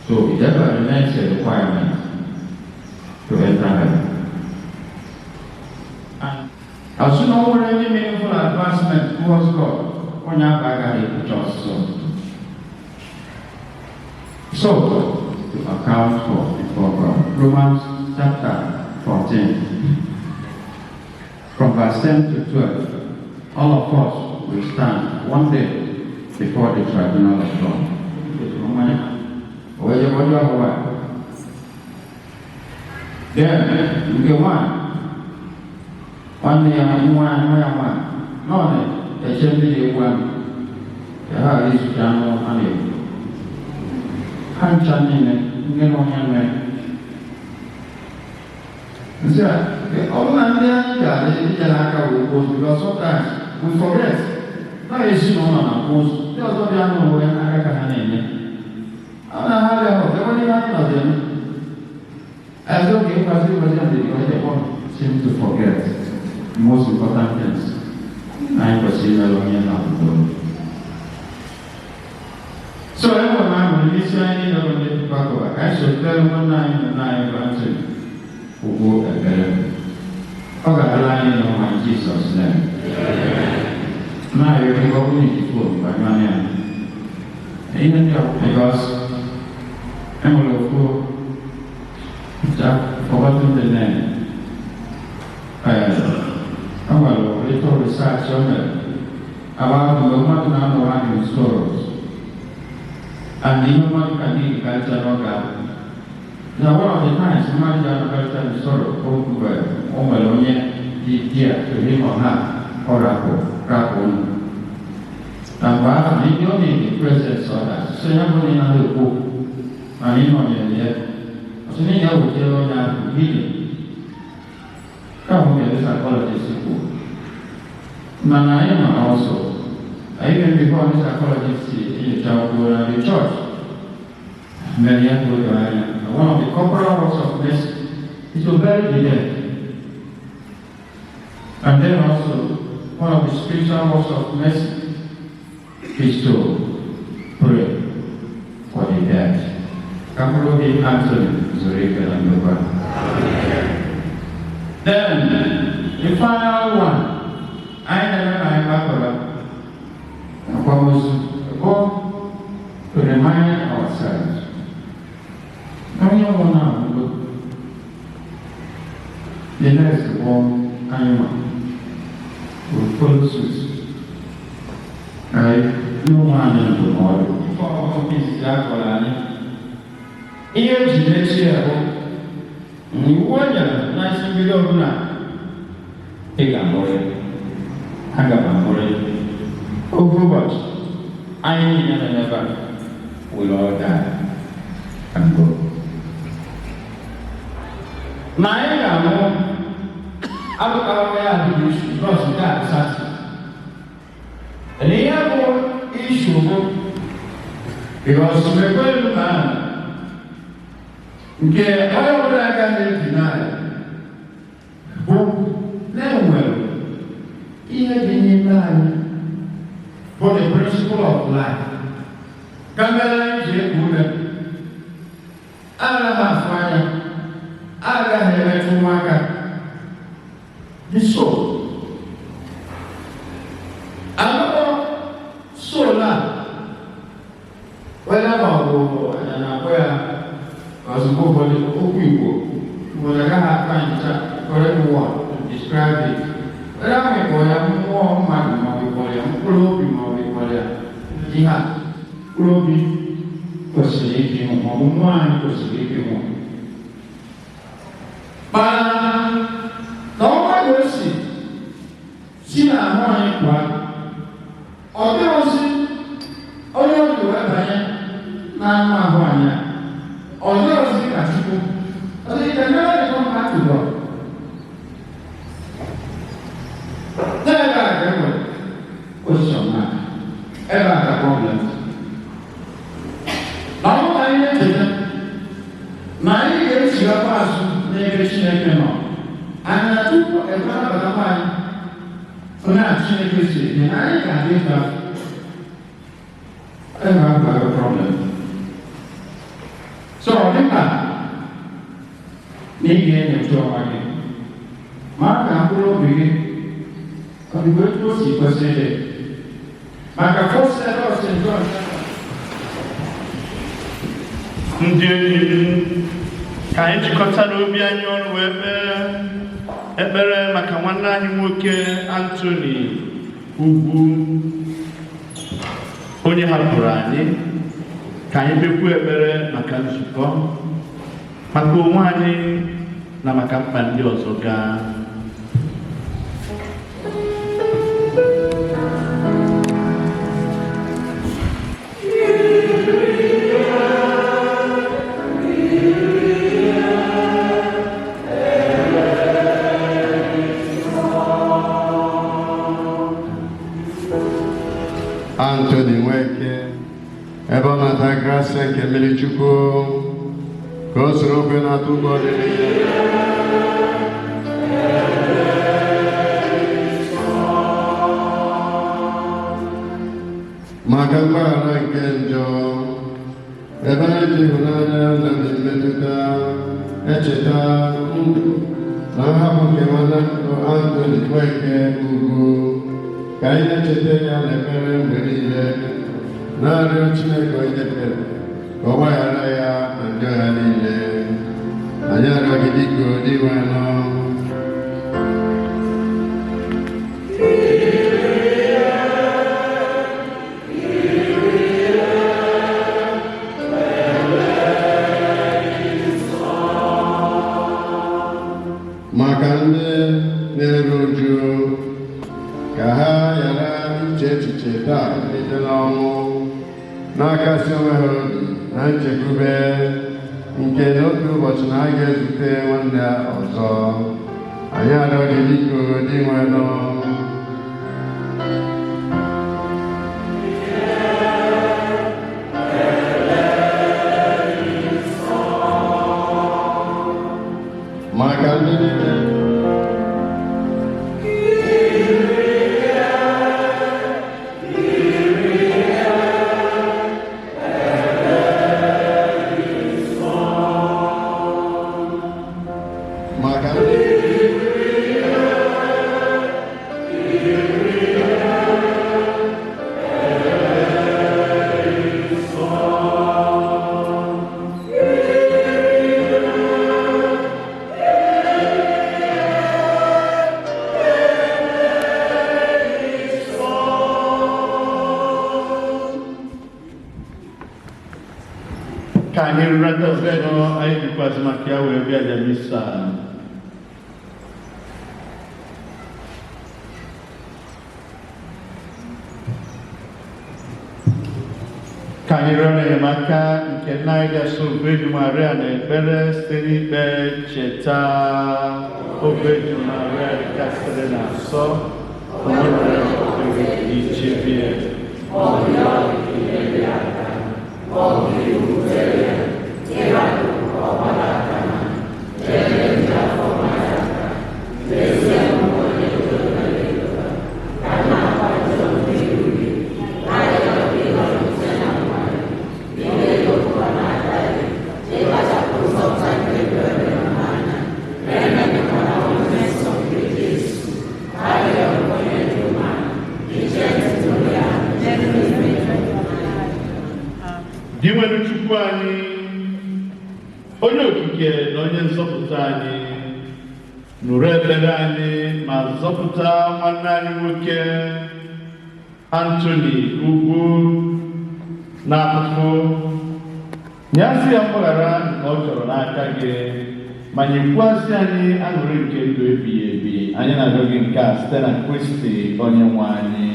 So it never remains a requirement to enter heaven. As soon as we any meaningful advancement towards God, we have to just so to account for before God. Romans chapter 14, from verse 10 to 12, all of us will stand one day before the tribunal of God. Then, you go on. One day I'm one. No, a champion one. The house is Jano and I'm chanting, you know, young man. All I'm there, because sometimes we forget. Now is no one, there's no young woman I can name. I don't know how them. As though he was seem to forget. Most important things. I perceive alone now. So everyone will listen on the back. I should tell 199 answer who go again. Okay, line on my Jesus' name. Now you can go to food by my name. Even because I'm a little forgotten the name. Well, little research on it about the woman now running stores and the human can be cultural garden. Now, one of the times, somebody got a cultural store of Owaimo-Nimo, the dear to him or her, oracle, crapon. And while they don't need the presence of that, so I'm going to the book, and in on the yet. So, they will tell you that meeting. Come here, this psychologist. Manayama also. I even before this psychologist in the church. Many one of the corporal works of mercy is to bury the dead. And then also, one of the spiritual works of mercy is to pray for the dead. Kamurodi Anthony Zurika and Then, the final one. the next one, with COLOSSUS. No one in the model. For this, here is the next year. You wonder, nice and below now. Take a more. Hang up a more. Over what? I never will all die and go. Now, I know our way out of the issue because that is something. And they have one issue because the good man, okay, all of that can be denied. But then, well, he had been in mind for the principle of life. Kamera je kuda. Ala mafanya. Aga hele tumaka. The soul. Alo sola. Wala mago anapoya. Kazuko bole okuibo. Wala kaha kanja. Correct one to describe it. Wala me boya mo madu mo boya. Kulobi mo boya. Jihad. Kulobi kosiki mo mwana kosiki mo. Para não vai doce. Se na mãe qua. Olha você. Olha o que vai banhar. Na mãe. Olha você cativo. Olha que não é como cativo. Não é nada. Posição nada. É nada problema. Não vai entender. Mas ele se apaixona, ele se enganou. Ana tudo é para a mãe. Ona tinha que ser. E aí a gente é um problema. So, lembra? Ninguém é o aqui. Marca a prova aqui. Quando eu estou assim, você marca a força da nossa gente. Ndị enyi ka anyị jikọtara obi anyị ọnụ wee kpee ekpere maka nwanne anyị nwoke Anthony Ugwu onye hapụrụ anyị ka anyị kpekwa ekpere maka nzukọ maka onwe anyị na maka mkpa ndị ọzọ gaa. Anthony Nweke, ebe ọ nata grasị nke mmiri Chukwu ka o soro okwe na-atụ ụgbọ maka mgbaghara nke njọ ebe ha ji ịhụnanya na mmetụta echeta ndụ na nhapụ nke nwanne Anthony Nweke Ugwu ka anyị na-echeta ya na-ekpere mgbe niile na-arịọ Chineke onye kere ka ọ gbaghara ya na njọ ya niile. Anyị arịọ gị biko dị nwenụ. Maka ndị na-eru uju ka ha ghara iche echiche taa site n'ọnwụ na-akasi onwe ha obi na nchekwube nke n'otu ụbọchị na a ga-ezute nwanne ọzọ. Anyị arịọ gị biko dị nwenụ. Maka ndị niile ọzọ anyị jikwazi maka ya wee bịa Jamisa. Ka anyị rịọ n'enyemaka nke nna anyị ga-asụ Obedu Maria na ekpere site n'ikpe cheta Obedu Maria dịka sitere na nsọ ichebie Di nwere Chukwu anyị, onye okike na onye nzọpụta anyị, nụrụ ekpere anyị ma zọpụta nwanne anyị nwoke Anthony Ugwu n'afụfụ. Nyasị ya mgbaghara nke ọ chọrọ n'aka gị, ma nyekwasị anyị aṅụrị nke ndụ ebighị ebi. Anyị na-arịọ gị nke a site na Kristi onye nwe anyị.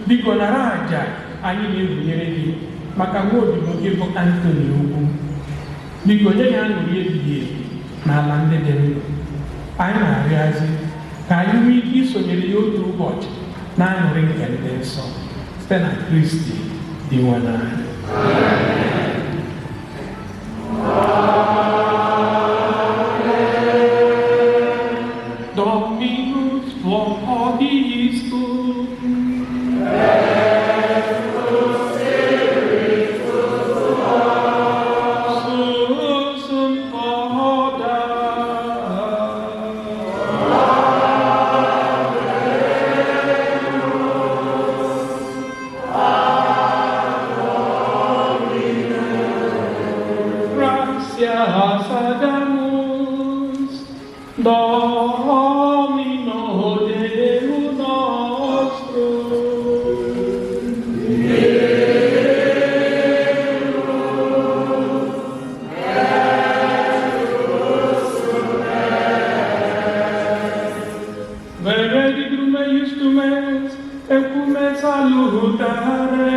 Biko nara aja anyị na-ebunyere gị maka nwa odibo gị bụ Anthony Ugwu. Biko nye ya aṅụrị ebighị ebi n'ala ndị dị ndụ. Anyị na-arịọzi ka anyị nwee ike isonyere ya otu ụbọchị na aṅụrị nke ndị nsọ site na Kristi dị nwe n'anyị. Dominus vobiscum. Amen. salutare.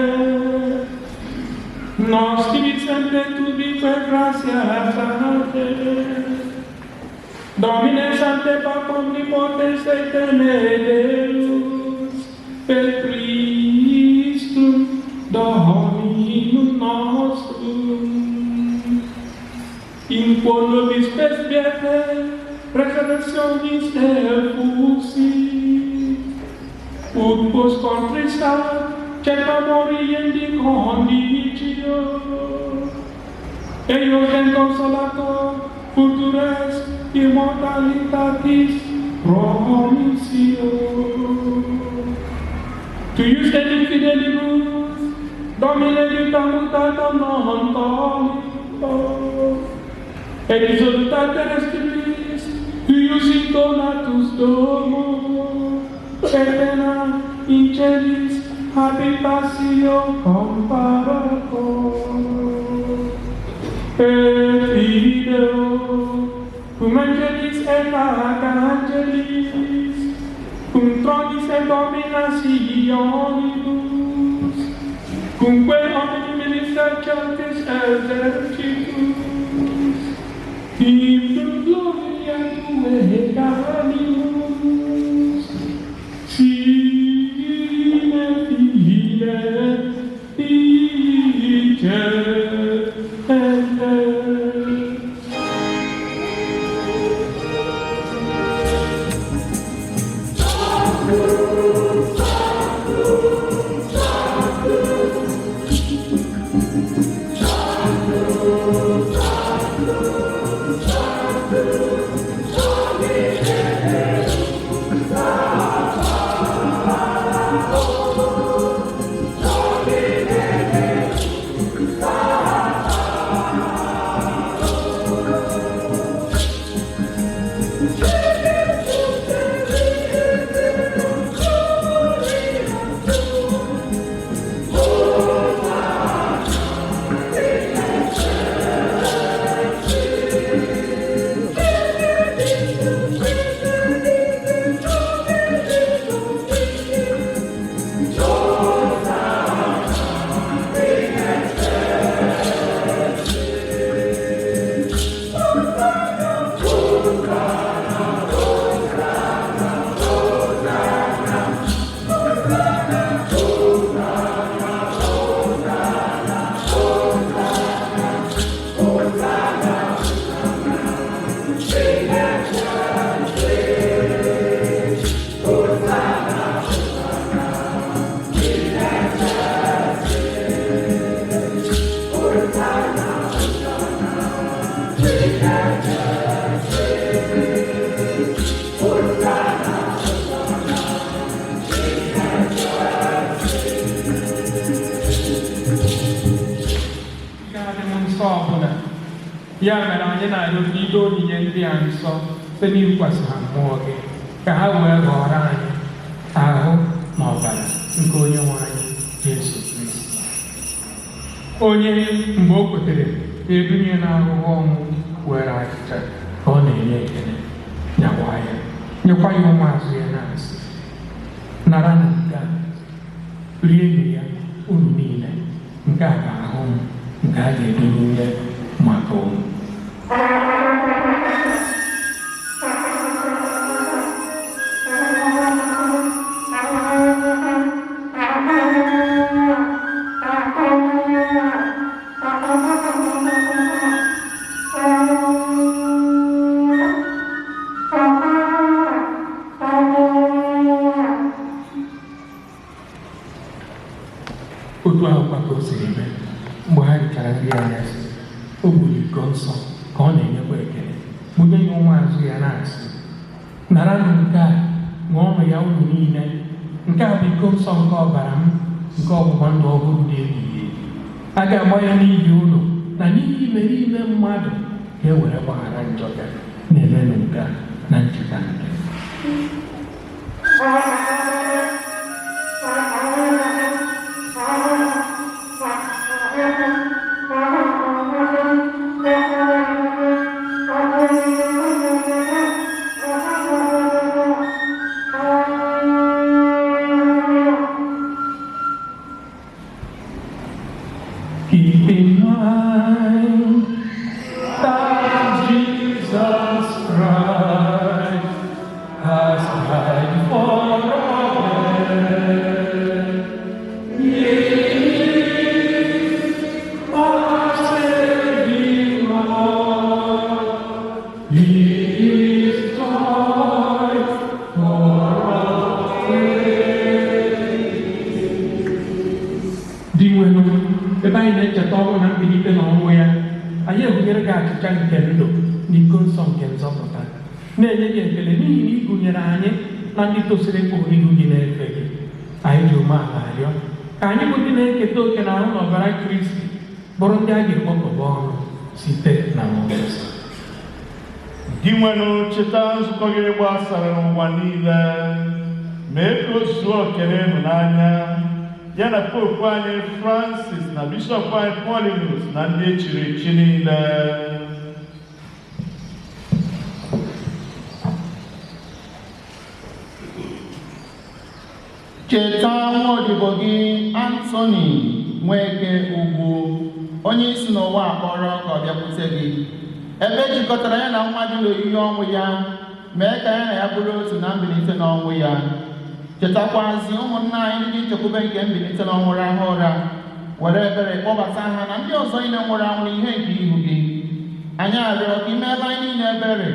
Nos dicente tu dique gratia sante. Domine Sancte Pax omnipotens et Deus, per Christum Dominum nostrum. In quo nobis spes viete, resurrectionis effusi, ut post contrista, cerca moriendi condicio, eius en consolator, futures immortalitatis promissio. Tuius et infidelibus, Domine vita mutata non tolito, et exulta terrestris, tuius in donatus domo, etena in celis habitatio comparator. Et ideo, cum angelis et archangelis, cum tronis et dominationibus, cumque omnibilis excelsis exercitus, in gloria tuae galimus, sine fine ya mere anyị na-arịọgide onyinye ndị a nsọ site n'ikwasị ha mmụọ gị ka ha wee ghọrọ anyị ahụ na ọbara nke onye nwe anyị Jesu Kristi, onye mgbe o kwetere edunye n'ahụhụ ọnwụ were achịcha ka ọ na-enye ekele nyekwa ya ụmụazụ ya na-asị, nara na nke a, rienụ ya unu niile, nke a ga-ahụ m nke a ga-edunye maka unu. Otu ahụkwa ka o siri mee mgbe ha richara nri anyasị, o gburu iko nsọ ka ọ na-enyekwa ekele bunye ya ụmụazụ ya na-asị, naranụ nke a, ṅụọnụ ya unu niile, nke a bụ iko nsọ nke ọbara m nke ọgbụgba ndụ ọhụrụ na-ebighị ebi, a ga-agba ya n'ihi ụlọ na n'ihi imeriime mmadụ ka e were gbaghara njọ ya. Na-emenụ nke a na ncheta nke Keep in mind that Jesus Christ has died for us. He is our saving Lord. He is died for us. Ebe anyị na-echeta ọnwụ na mbilite n'ọnwụ ya, anyị ebunyere gị achịcha nke ndụ n'iko nsọ nke nzọpụta, na-enye gị ekele n'ihi na ị gụnyere anyị na ndị tosiri ịkpọ ihu gị na-efe gị. Anyị ji umeala arịọ ka anyị bụ ndị na-eketa oke na ahụ na ọbara Kristi bụrụ ndị a ga-ekpọkọba ọnụ site na mmụọ nsọ. Gị nwenụ cheta nzukọ gị gbasara n'ụwa niile, mee ka o zuo oke n'ịhụnanya ya na Pope anyị Francis na Bishọp anyị Paulinus na ndị echiri echi niile. Cheta nwaodibo gị Anthony Nweke Ugwu, onye isi n'ụwa akpọrọ ka ọ bịakwute gị, ebe jikọtara ya na mmadụ n'oyiyi ọnwụ ya, mee ka ya na ya bụrụ otu na mbilite n'ọnwụ ya. Chetakwazi ụmụnna anyị ndị nchekwube nke mbilite n'ọnwụ rahụ ụra, were ebere kpọbata ha na ndị ọzọ niile nwụrụ anwụ n'ihe nke ihu gị. Anyị arịọ ka imeela anyị niile ebere,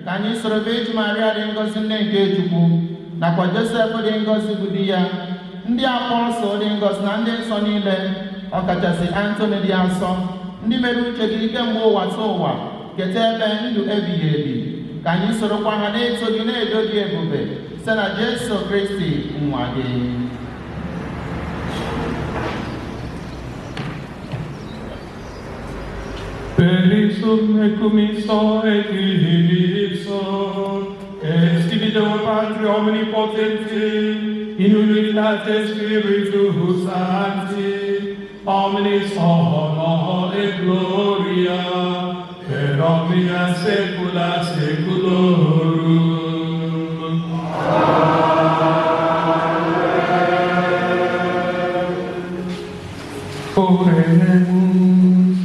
ka anyị soro Virgin Maria dị ngọzi nne nke Chukwu, nakwa Josef dị ngọzi bụ di ya, ndị apọstọl dị ngọzi na ndị nsọ niile, ọkachasị Anthony dị asọ, ndị mere uche gị kemgbe ụwa tụ ụwa, keta ebe ndụ ebighị ebi. Ka anyị sorokwa ha na-eto gị na-edo gị ebube site na Jesu Kristi nwa gị. Per il suo commisso et illiso, Spiritu Patri Omnipotenti, in unitate Spiritus Sancti, omnis honor et gloria, per omnia saecula saeculorum. Oremus,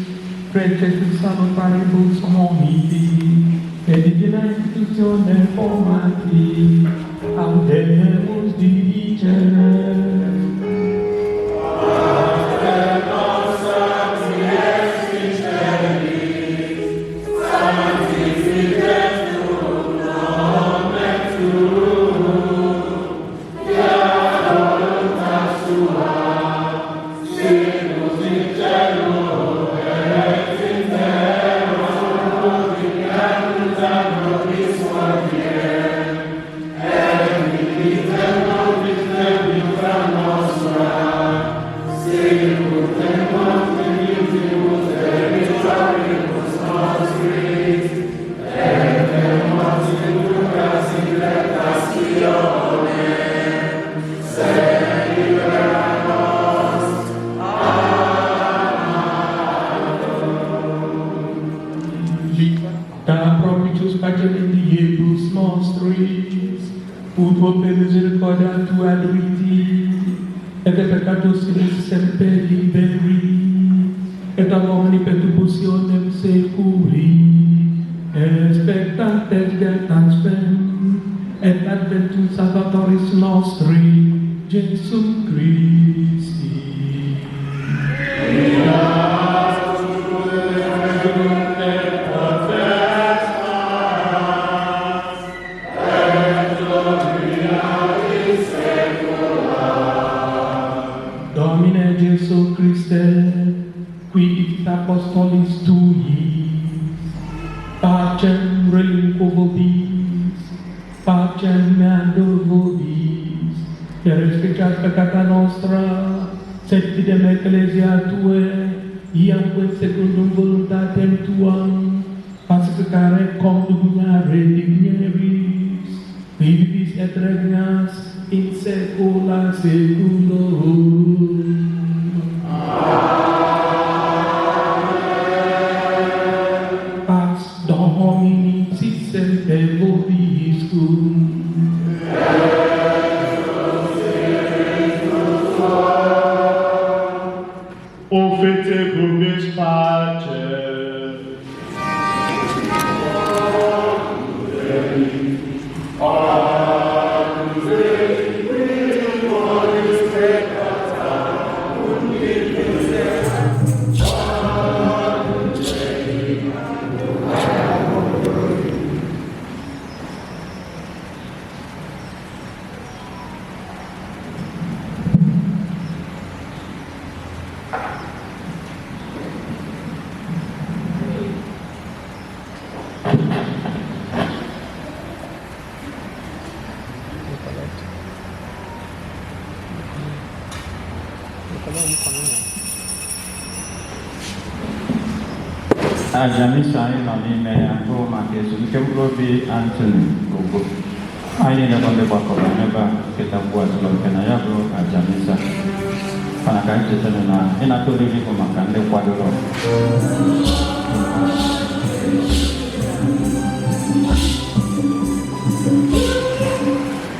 precetus salutaribus homini, et divina institutione formati, audemus diligere. Salvatoris nostri, Gesù Christi. Domine Gesù Christe, qui dicit apostolis tuis, pacem relinquo vobis, pacem meando vobis, et respicat peccata nostra, sed fidem ecclesia Tue, iamque secundum voluntatem Tuam, pacificare condugnare digneris, qui vivis et regnas in saecula saeculorum. Pax Domini sit semper vobiscum. Au fêté Ajamisa anyị nọ n'ime ya bụ maka ezumike mkpụrụ obi Anthony Ugwu. Anyị niile bụ ndị gbakọrọ n'ebe a nkịta mgbu atụrụ nke na ya bụ Ajamisa. Mana ka anyị chetara na ịnata oriri bụ maka ndị kwadoro.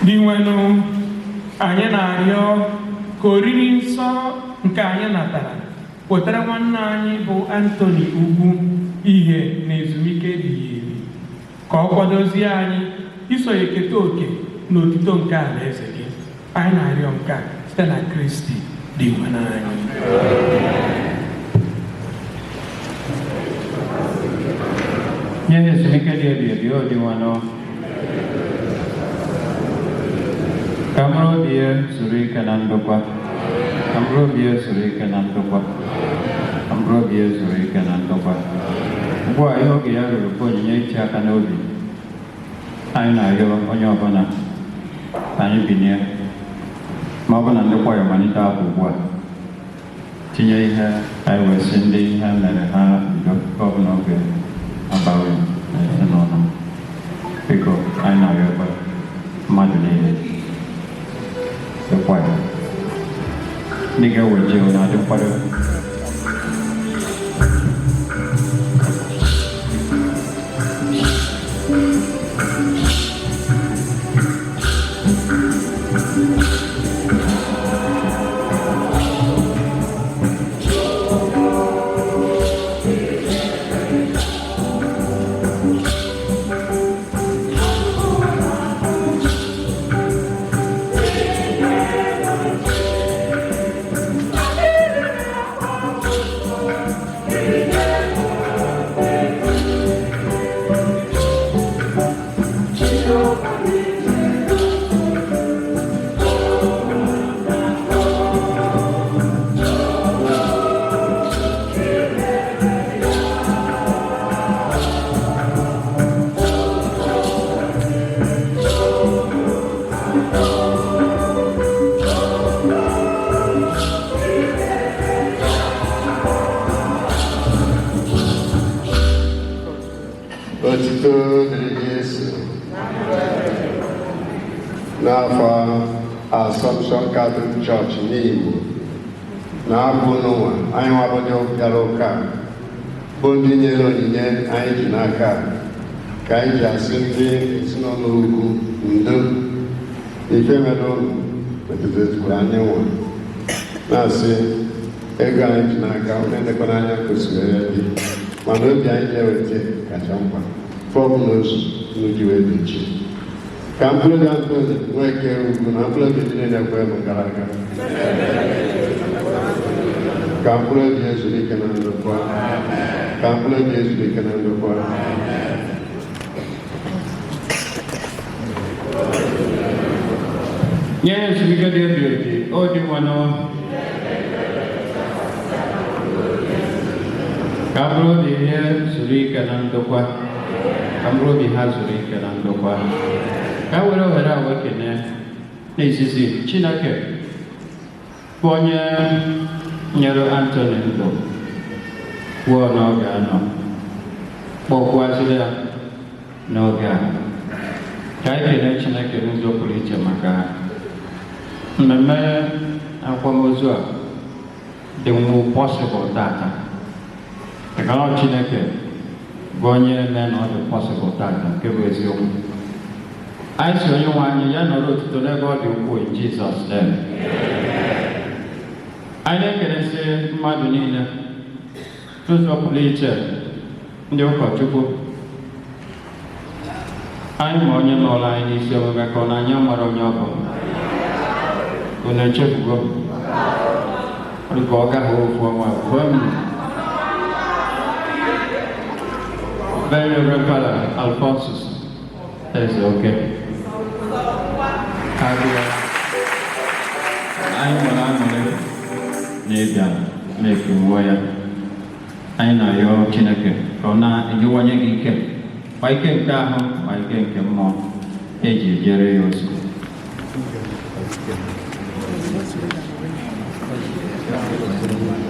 Dị nwenụ, anyị na-arịọ ka oriri nsọ nke anyị natara wetara nwanne anyị bụ Anthony Ugwu ihe na ezumike ebighị ebi, ka ọ kwadozie anyị isonye keta oke n'otito nke alaeze gị. Anyị na-arịọ nke a site na Kristi dị nwanne anyị. Nye ezumike dị ebighị ebi, o dị nwanne, ka mkpụrụ obi ya zuru ike na ndokwa, ka mkpụrụ obi ya zuru ike na ndokwa, ka mkpụrụ obi ya zuru ike na ndokwa. Ugbu a ihe oge ya ruru bụ onyinye iche aka n'obi. Anyị na-arịọ onye ọbụla anyị binye, ma ọ bụ na ndị kwaya malite abụ ugbu a, tinye ihe anyị wee sị ndị ihe mere ha bido ka ọ bụ n'oge abalị na ezinụlọ. Biko anyị na-arịọ mmadụ niile kwaya ndị ga-eweje na-adị nkwado. N'afọ Assumption Catholic Church n'Igbo na-abụ n'ụwa anyị nwabụnye bịara ụka bụ ndị nyere onyinye anyị ji n'aka ka anyị ji asị ndị ezinụlọ Ugwu ndo ife mere ụlọ metụtara anyị nwa na-asị ego anyị ji n'aka onye ndekọrọ anya kwesịrị ya dị mana obi anyị na-eweta kacha mkpa fọbụ n'ozu n'uji wee dị iche ka mkpụrụ obi Anthony Nweke Ugwu na mkpụrụ obi niile na-ekwe emu gara aga ka mkpụrụ obi ezuru ike na ndokwa, ka mkpụrụ obi ezuru ike na ndokwa. Nye ezumike dị ebighị ebi, o dị nwanne, ka mkpụrụ obi ihe zuru ike na ndokwa, ka mkpụrụ obi ha zuru ike na ndokwa. Ka were ohere a wee kene n'izizi Chineke bụ onye nyere Anthony ndụ kwuo n'oge anọ, kpọkwaziri ya n'oge a. Ka anyị kene Chineke n'ụzọ pụrụ iche maka mmemme akwamozu a dị nwu pọsịbụl tata. Ekele Chineke bụ onye mee na ọ dị pọsịbụl tata, nke bụ eziokwu. Anyị si onye nwe anyị ya nọrọ otuto n'ebe ọ dị ukwuu in Jesus' name. Anyị na-ekelesi mmadụ niile n'ụzọ pụrụ iche, ndị ụkọchukwu, anyị ma onye nọrọ anyị n'isi omume ka ọ na anyị nwere onye ọ bụ. Unu echefugo dịka ọ gaghị ofu ọnwa Very Reverend Alphonsus Eze Oke. Anyị nwere aṅụrị n'ịbịa na-ekewa ya. Anyị na-arịọ Chineke ka ọ na-enyewanye gị ike, ma ike nke ahụ ma ike nke mmụọ eji ejere ya ozi.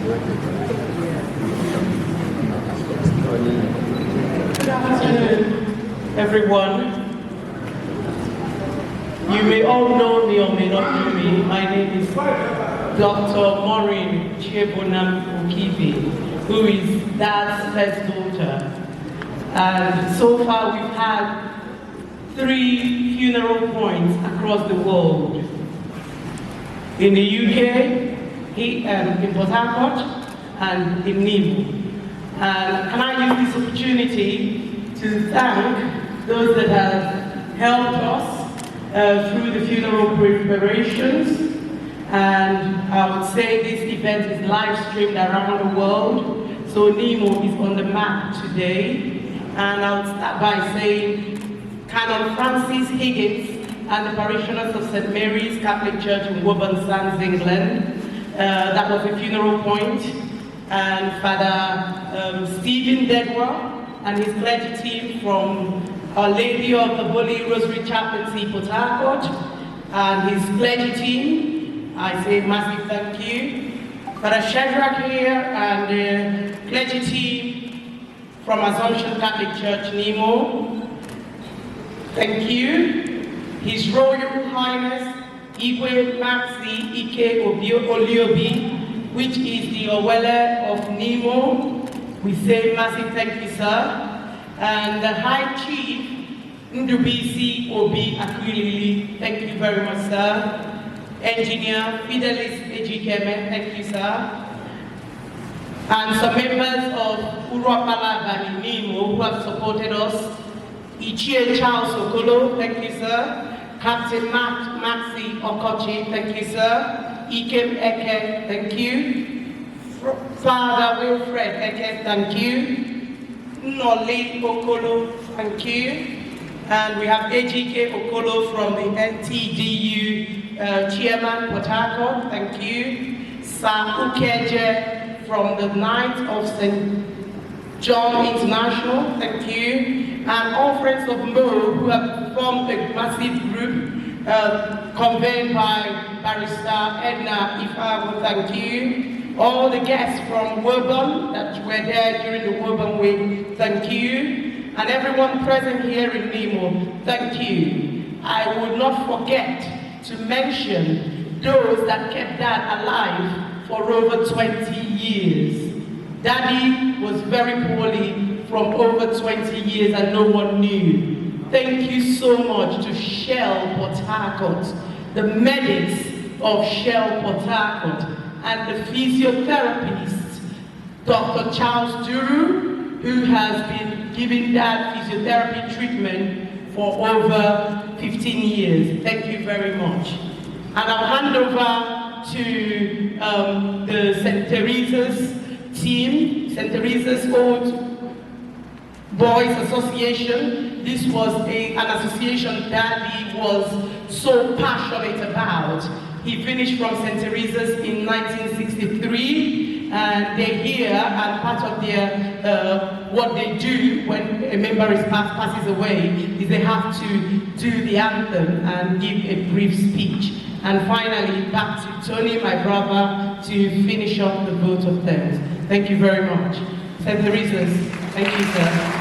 Good afternoon, everyone. You may all know me or may not know me. My name is Dr. Maureen Chiebonam Okibi, who is Dad's first daughter. And so far we've had 3 funeral points across the world. In the UK, in Port Harcourt, and in Nimo. And can I use this opportunity to thank those that have helped us through the funeral preparations. And I would say this event is live streamed around the world. So Nimo is on the map today. And I would start by saying Canon Francis Higgins and the parishioners of St. Mary's Catholic Church in Woburn Sands, England. That was a funeral point. And Father Stephen Dedwa and his clergy team from Our Lady of the Holy Rosary Chaplaincy, Port Harcourt, and his clergy team. I say massive thank you. Father Shadrach here and the clergy team from Assumption Catholic Church, Nimo. Thank you. His Royal Highness Igwe Maxi Ike Oliobi, which is the Owele of Nimo. We say massive thank you, sir. And the High Chief Ndubisi Obi Akwilili, thank you very much, sir. Engineer Fidelis Ejikeme, thank you, sir. And some members of Uruapala Bani Nimo who have supported us. Ichie Charles Okolo, thank you, sir. Captain Maxi Okochi, thank you, sir. Ikem Eke, thank you. Father Wilfred Eke, thank you. Noli Okolo, thank you. And we have AGK Okolo from the NTDU Chairman Port Harcourt, thank you. Sa Ukeje from the Knights of St. John International, thank you. And all friends of Mo who have formed a massive group convened by Barrister Edna Ifawu, thank you. All the guests from Woburn that were there during the Woburn Week, thank you. And everyone present here in Nimo, thank you. I would not forget to mention those that kept Dad alive for over 20 years. Daddy was very poorly from over 20 years and no one knew. Thank you so much to Shell Port Harcourt, the medics of Shell Port Harcourt, and the physiotherapist, Dr. Charles Duru, who has been giving Dad physiotherapy treatment for over 15 years. Thank you very much. And I'll hand over to the St. Teresa's team, St. Teresa's Old Boys Association. This was an association Daddy was so passionate about. He finished from St. Teresa's in 1963, and they're here, and part of their what they do when a member passes away is they have to do the anthem and give a brief speech. And finally, back to Tony, my brother, to finish off the vote of thanks. Thank you very much. St. Teresa's, thank you, sir.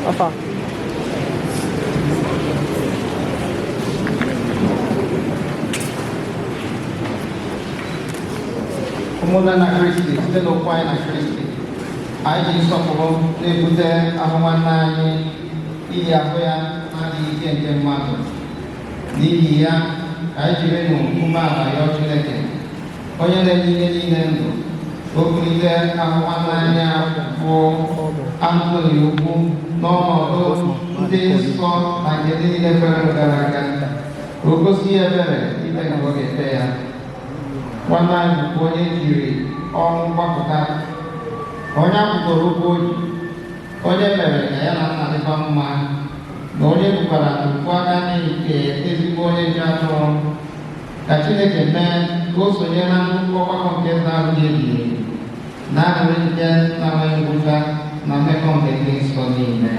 Apa? Ụmụnna na Kristi site n'okwu anyị na Kristi, anyị ji nsọpụrụ na-ebute ahụ nwanne anyị iyi ahụ ya adịghị ike nke mmadụ. N'ihi ya, anyị jiri umeala yọọ Chineke, onye na-enye ihe niile ndụ, o kulite ahụ nwanne anyị bụ Anthony Ugwu n'ọnọdụ ndị nsọ na nke niile kwere gara aga. O gosi ebere ime na ọ ga-efe ya. Nwanne anyị bụ onye jiri ọnwụ mgbapụta, onye apụtara ụkwụ oji, onye mere ka ya na nna dịkwa mma, na onye bukwara n'okwu aka n'ihi nke ezigbo onye ji atụrụ. Ka Chineke mee ka o sonye na nnukwu ọgbakọ nke nna ahụ ebighị ebi, na aṅụrị nke na-enweghị ngwụcha na mmekọ nke ndị nsọ niile.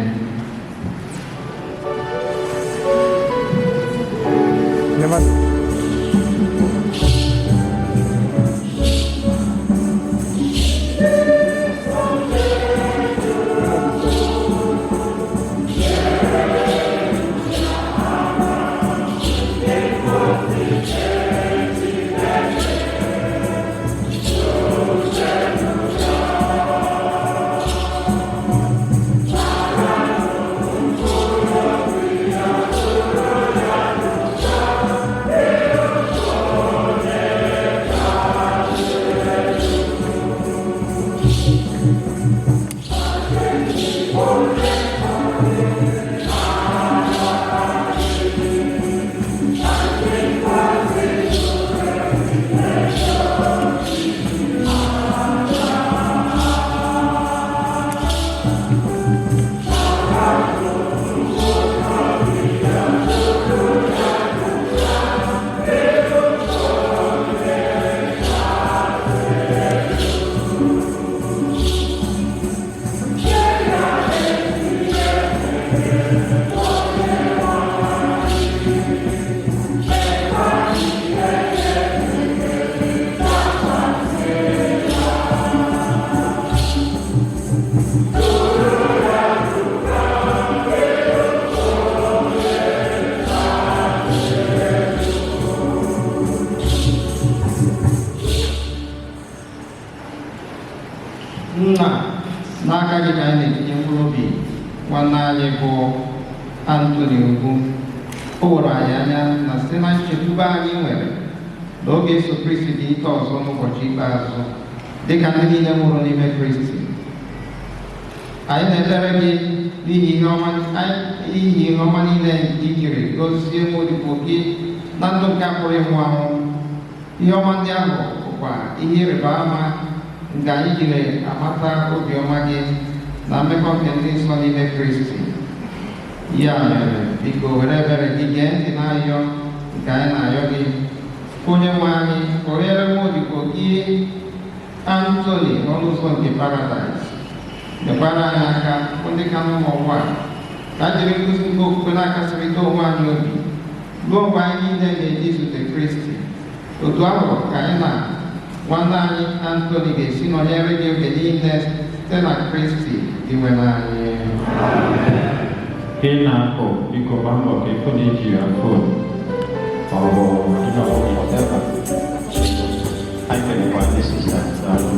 gị ka anyị na-etinye mkpụrụ obi nwanne anyị bụ Anthony Ugwu. O were anyị anya na site na nchekwube anyị nwere n'oge Jesu Kristi dị ike ọzọ n'ụbọchị ikpeazụ dịka ndị niile nwụrụ n'ime Kristi. Anyị na-ekpere gị n'ihi ihe ọma niile nke ikiri gozie odibo gị na ndụ nke pụrụ ịnwụ anwụ. Ihe ọma ndị ahụ bụkwa ihe ịrịba ama nke anyị jiri amata obiọma gị na mmekọ nke ndị nsọ n'ime Kristi. Ya mere, biko were ebere gị gee ntị n'arịrịọ nke anyị na-arịọ gị. Onye nwe anyị, kpọghere odibo gị Anthony n'ọnụ ụzọ nke Paradaịs. Nyekwara anyị aka ndị ka nọ n'ụwa ka jiri nkụzi nke okwukwe na-akasịrịta onwe anyị obi ruo mgbe anyị niile ga-eji zute Kristi. Otu ahụ ka anyị na nwanne anyị Anthony ga-esi nọnyere gị oge niile site na Kristi iwe n'anyị. Ị na-akụ biko gba mbọ ka ịfụ na iji ya fon ma ọ bụ ihe ọbụla whatever. Anyị kelekwa ndị sista daalụ.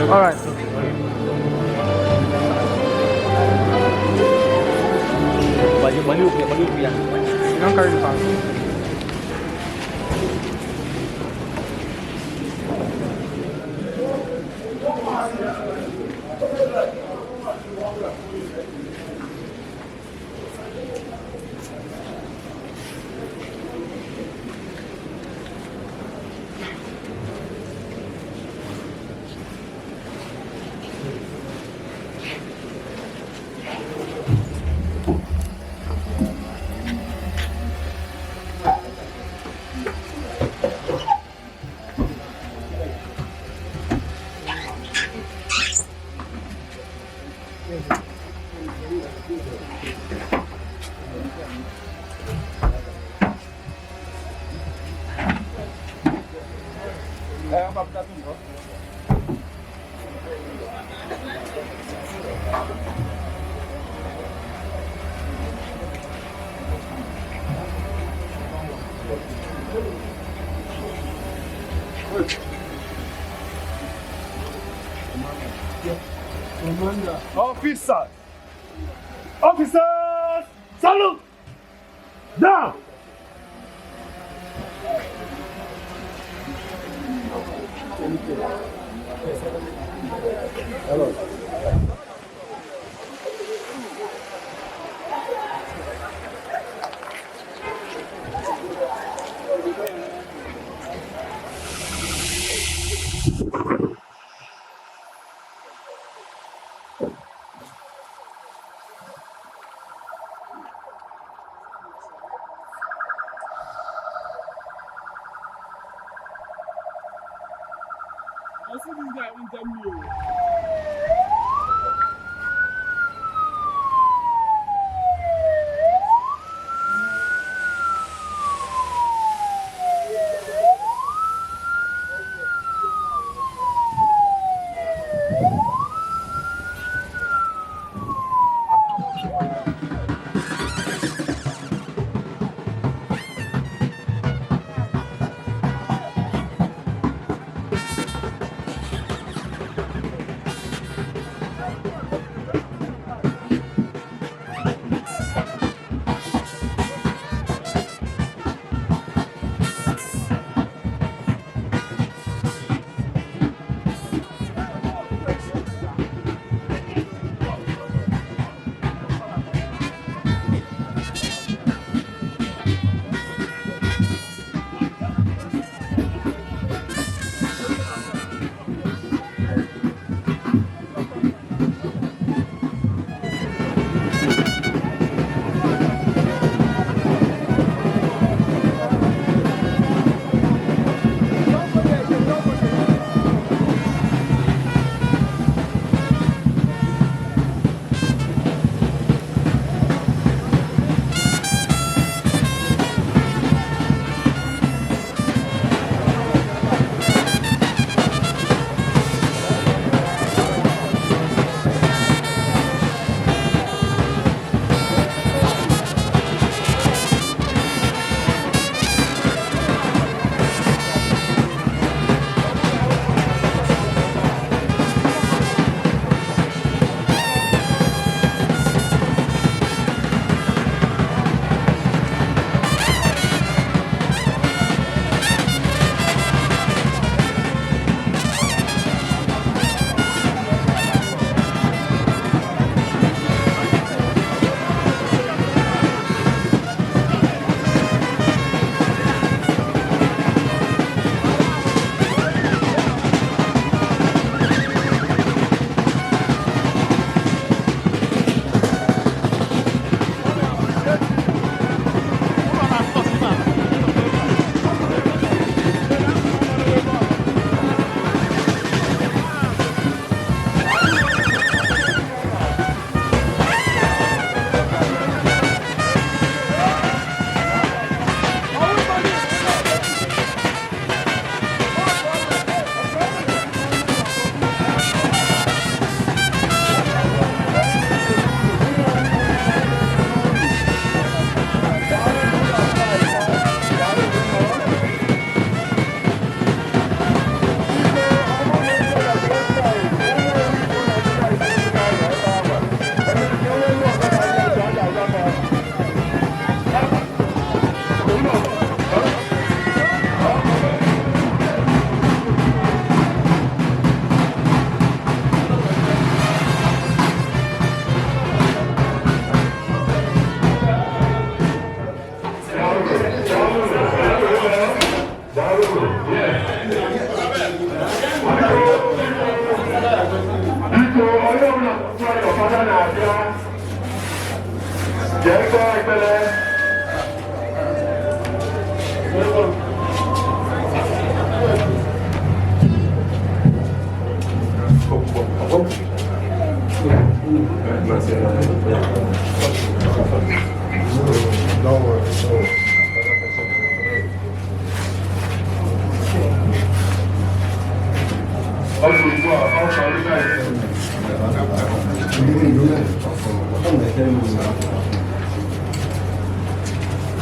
All right. Baliw ya. Don't carry the bag. Officers! Officers! Salute! Down! Hello. na-abịa jee kpee ekpere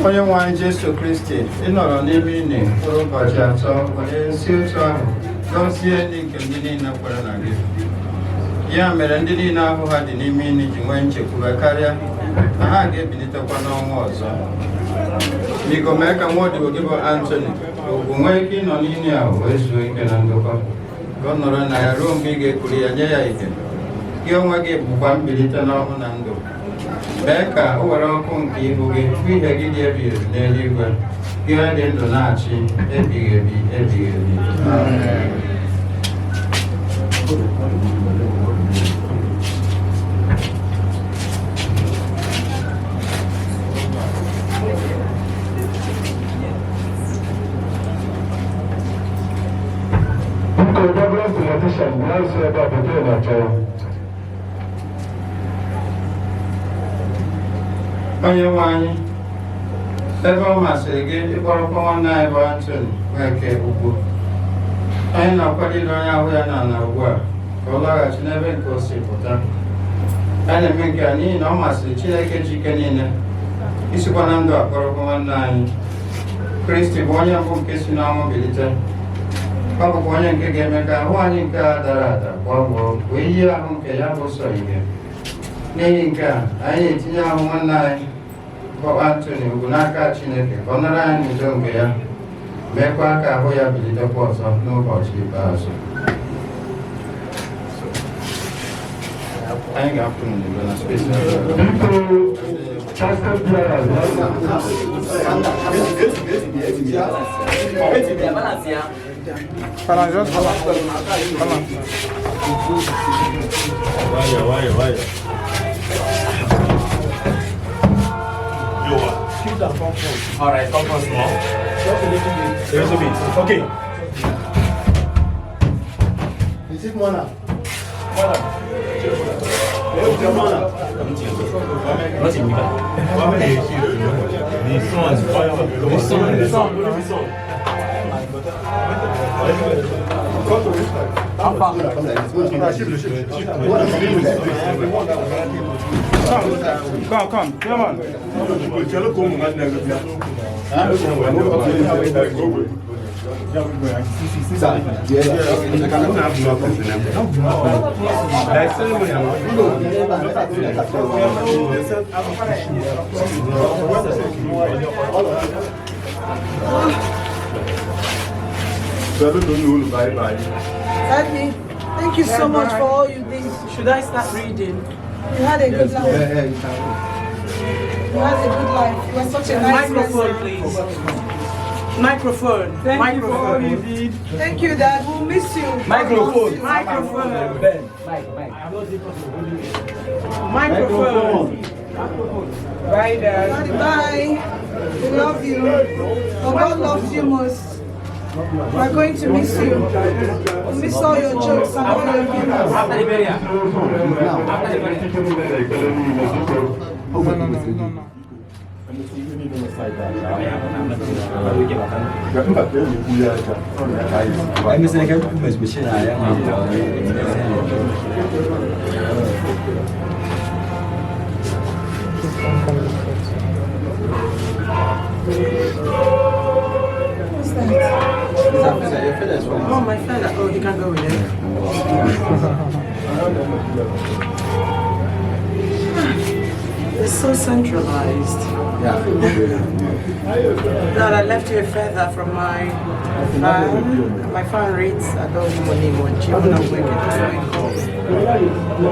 Onye nwe anyị Jesu Kristi, ị nọrọ n'ime ini mkpụrụ ụbọchị atọ were si otu ahụ gọzie ndị nke ndị niile kwere na gị. Ya mere ndị niile ahụ ha dị n'ime ini ji nwee nchekwube karịa na ha ga-ebilitekwa n'ọnwa ọzọ. Biko mee ka nwaodibo gị bụ Anthony Ugwu nwee ike ịnọ n'ini ahụ wee zuo ike na ndokwa ka ọ nọrọ na ya ruo mgbe ị ga-ekuru ya nye ya ike. Gị onwe gị bụkwa mbilite n'ọnwụ na ndụ. Mee ka o were ọkụ nke ihu gị hụ ihe gị dị ebighị ebi n'eluigwe, gị dị ndụ na-achị ebighị ebi ebighị ebi. Onye nwe anyị, ebe ọ masịrị gị ịkpọrọkwa nwanne anyị bụ Anthony Nweke Ugwu, anyị na-akwalite onye ahụ ya n'ala ugbu a ka ọ laghachi n'ebe nke o si pụta. A na-eme nke a n'ihi na ọ masịrị Chineke ji ike niile isikwa na ndụ akpọrọkwa nwanne anyị. Kristi bụ onye mbụ nke si n'ọnwụ bilite. Ọ bụkwa onye nke ga-eme ka ahụ anyị nke a dara ada gbọọ wee yie ahụ nke ya bụ sọ ihe. N'ihi nke a, anyị na-etinye ahụ nwanne anyị bụ Anthony Ugwu n'aka Chineke ka ọ nara anyị n'udo nke ya, meekwa ka ahụ ya bilitekwa ọzọ n'ụbọchị ikpeazụ. Anyị ga-apụ n'udo na spesi Vaya. Alright, come on, small. A little bit. Okay. Is it Mona? Come on. Daddy, thank you so much for all you did. Should I start reading? You had a good life. You had a good life. You were such a nice Microphone, person. please. Microphone. Thank you for all you did. Thank you, Dad. We'll miss you. Microphone. Microphone. Microphone. Bye, Dad. Daddy, bye. We love you. But God loves you most. We're going to miss you. We'll miss all your jokes and all your humor. Oh, my feather. Oh, he can go with it. It's so centralized. Yeah. Dad, I left you a feather from my fan. My fan reads Owaimo-Nimo. That's what it calls.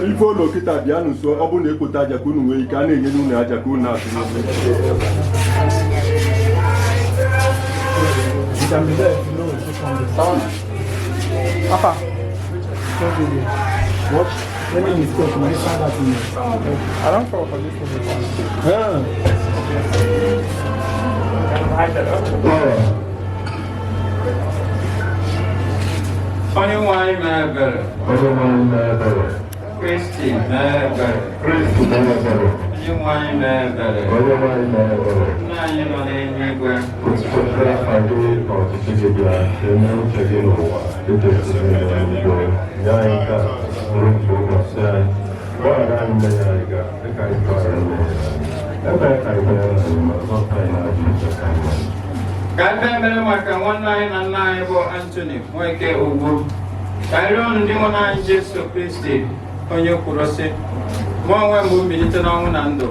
ife ụlọ kịta bịa nso ọ bụ na ekpota aja ka unu nwee ike a na-enye n'ụlọ aja ka unu atụ Watch. Let me discuss. My son has been. I don't fall for this Onye nwanyị mere ebere. Kristi mere ebere. Onye nwanyị mere ebere. Nna anyị nọ n'eluigwe. Ka ebe mere maka nwanne anyị na nna anyị bụ Anthony Nweke Ugwu. Ka anyị rịọ ndị nwụrụ anyị Jesu Kristi onye kwuru sị, mụ onwe m bụ mbilite n'ọnwụ na ndụ.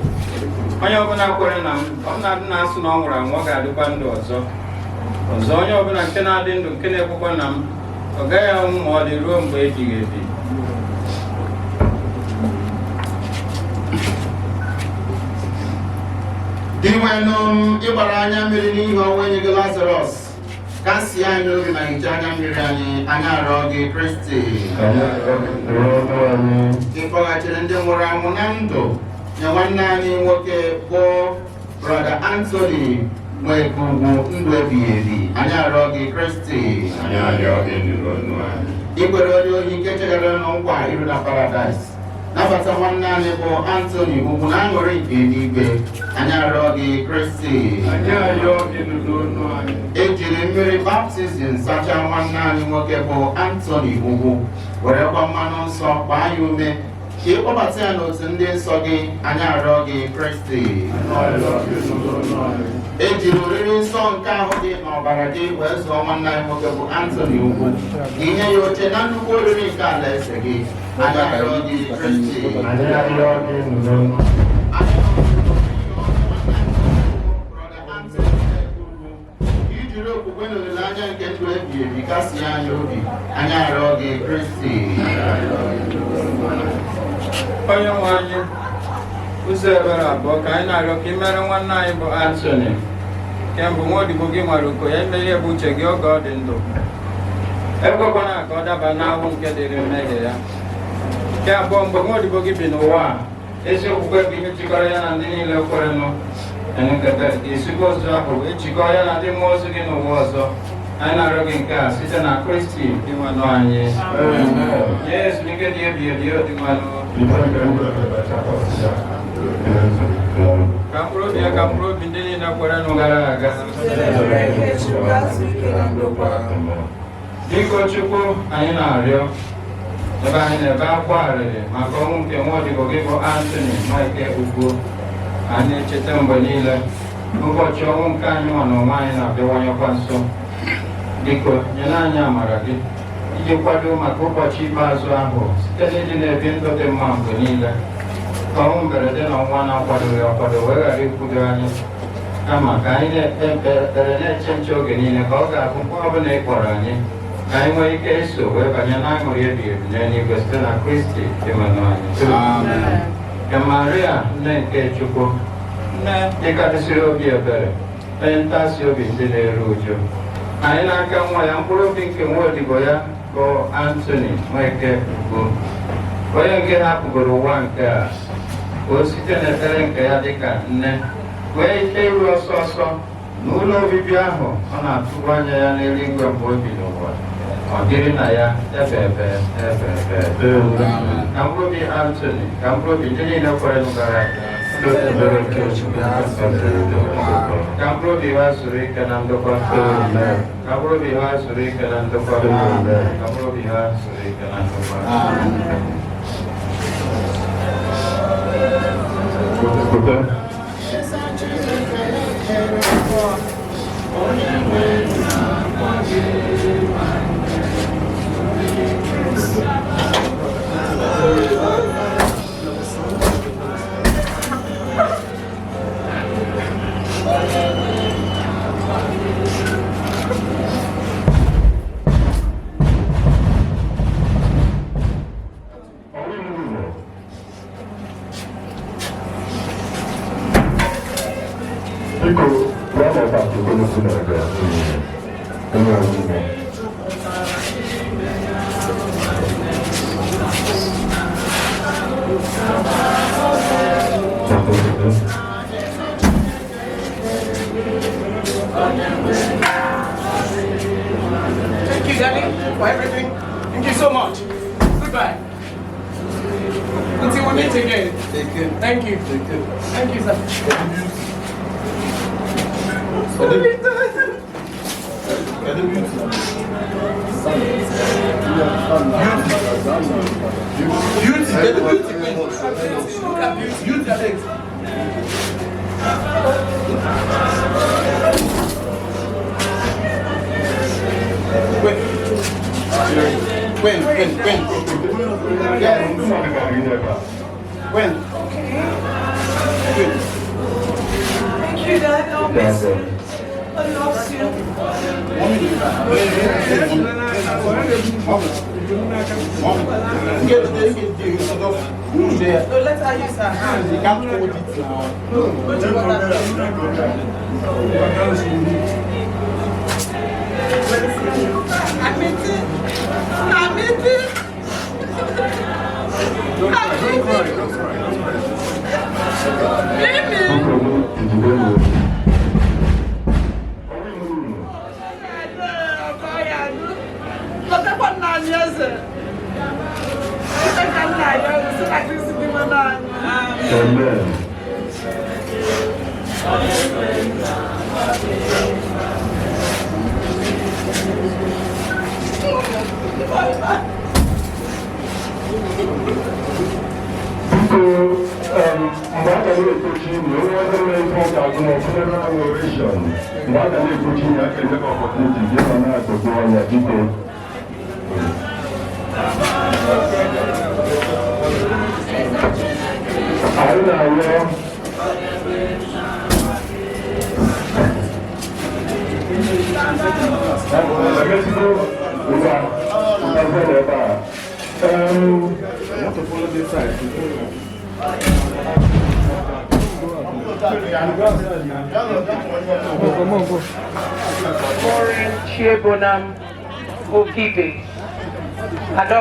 Onye ọbụla kwere na m, ọ na-adị na-asị na ọ nwụrụ anwụ, ọ ga-adịkwa ndụ ọzọ. Onye ọbụla nke na-adị ndụ nke na-ekwukwa na m, ọ gaghị anwụ ma ọ dị ruo mgbe ebighị ebi. Dị nwenụ ịgbara anya mmiri n'ihi ọnwụ enyi gị Lazarus, kasị anyị n'obi ma hichaa anya mmiri anyị, anyị arịọ gị Kristi. Ị kpọghachiri ndị nwụrụ anwụ na ndụ nye nwanne anyị nwoke bụ Brother Anthony Nweke Ugwu ndụ ebighị ebi, anyị arịọ gị Kristi. Ikwere onye ohi nke chegara n'nkwa iru na Paradise, nabata nwanne anyị bụ Anthony Ugwu na aṅụrị nke eluigwe, anyị arịọ gị Kristi. Ejiri mmiri baptizim sachaa nwanne anyị nwoke bụ Anthony Ugwu, werekwa mmanụ nsọ gbaa ya ume ka ịkpọbata ya n'otu ndị nsọ gị, anyị arịọ gị Kristi. Ejiri oriri nsọ nke ahụ gị na ọbara gị wee zụọ nwanne anyị nwoke bụ Anthony Ugwu, inye ya oche na nnukwu oriri nke alaeze gị, anyị arịọ gị Kristi. Ijiri okwukwe na olileanya nke ndụ ebighị ebi kasị anyị obi, anyị arịọ gị Kristi. Onye nwe anyị, ụzọ ebere abụọ ka anyị na-arịọ ka ị mere nwanne anyị bụ Anthony. Kemgbe nwa odibo gị nwere uko ya ime ihe bụ uche gị oge ọ dị ndụ. Ekwekwana ka ọ daba n'ahụ nke dịrị mmehie ya. Nke abụọ, mgbe nwa odibo gị bi n'ụwa a, ezi okwukwe bụ ihe jikọrọ ya na ndị niile kwerenụ. Ga-esikwa ozu ahụ ejikọ ya na ndị mmụọ ozi gị n'ụwa ọzọ. Anyị na-arịọ gị nke a site na Kristi dịnwanụ anyị. Nye ezumike dị ebighị ebi dịnwanụ. Ka mkpụrụ obi ya ka mkpụrụ obi ndị niile kwerenụ gara aga. Biko Chukwu, anyị na-arịọ ebe anyị na-ebe akwa arịrị maka ọnwụ nke nwa odibo gị bụ Anthony Nweke Ugwu. Anyị echeta mgbe niile ụbọchị ọnwụ nke anyị nwa na onwe anyị na-abịawanyekwa nso. Biko nyere anyị amara gị iji kwado maka ụbọchị ikpeazụ ahụ site n'ịdị na-ebi ndụ dị mma mgbe niile. Ka ọnwụ mberede na ọnwa na-akwadoghị akwado wee ghara ikwudo anyị, kama ka anyị na-ekpe ekpere na-eche nche oge niile ka ọ ga-abụ mkpụrụ ọbụla ị kpọrọ anyị, ka anyị nwee ike iso wee banye n'aṅụrị ebighị ebi n'eluigwe site na Kristi dịmanụ anyị. Ka Maria nne nke Chukwu, nne dịkarịsịrị obi ebere, onye ntasi obi ndị na-eru uju, anyị n'aka nwa ya mkpụrụ obi nke nwa odibo ya bụ Anthony Nweke Ugwu, onye nke hapụgoro ụwa nke a, ka o site n'ekpere nke ya dịka nne wee ike iru ọsọ ọsọ n'ụlọ obibi ahụ ọ na-atụbu anya ya n'eluigwe mgbe o bi n'ụwa, ọ dịrị na ya ebe ka mkpụrụ obi Anthony, ka mkpụrụ obi ndị niile kwere gara aga Thank you, darling, for everything. Thank you so much. Goodbye. Until we meet again. Thank you. Thank you, sir. When? Thank you, Dad. God bless you. I love you. So let her use her hand. You can't hold it now.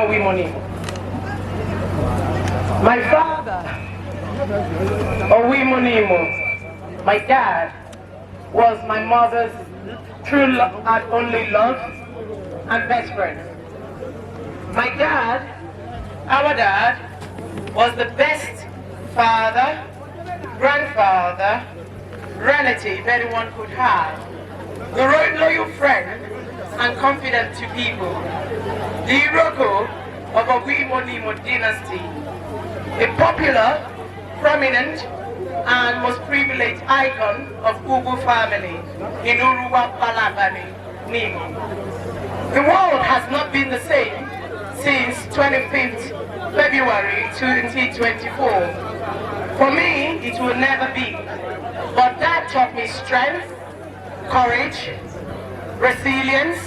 Owaimo-Nimo. My father, Owaimo-Nimo, my dad, was my mother's true and only love and best friend. My dad, our dad, was the best father, grandfather, relative anyone could have. The loyal friend and confident to people. The Iroko of Owaimo-Nimo dynasty. A popular, prominent, and most privileged icon of Ugwu family in Uruwa-Balabani, Nimo. The world has not been the same since 25th February 2024. For me, it will never be. But that taught me strength, courage, resilience,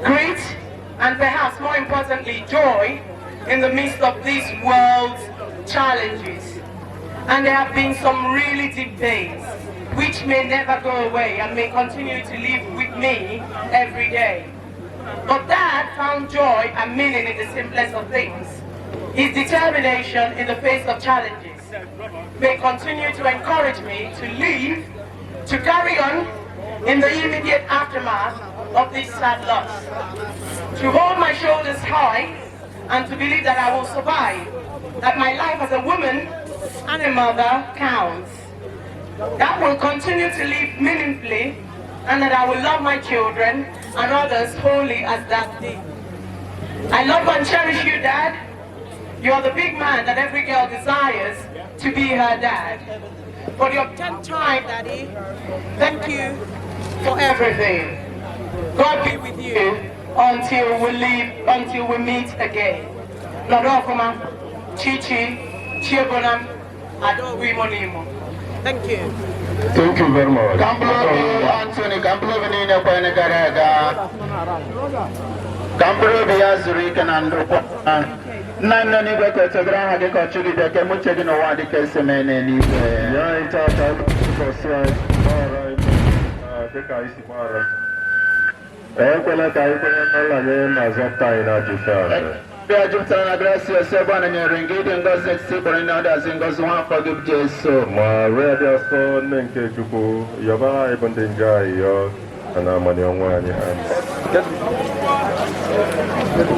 grit, and perhaps more importantly, joy in the midst of these world's challenges. And there have been some really deep days which may never go away and may continue to live with me every day. But Dad found joy and meaning in the simplest of things. His determination in the face of challenges may continue to encourage me to live, to carry on in the immediate aftermath of this sad loss. To hold my shoulders high and to believe that I will survive, that my life as a woman animal that counts, that will continue to live meaningfully, and that I will love my children and others wholly as that did. I love and cherish you, Dad. You are the big man that every girl desires to be her dad. For your 10th time, Daddy, thank you for everything. God be with you until we meet again. Nodokuma, Chichi, Chiebonam, Owaimo-Nimo. Thank you. Thank you very much. Anthony, Kampurobi Azuri Kanando. Nana Nibeko Togra had a country that came with checking over the Kessemen anywhere. Yeah, it's all right.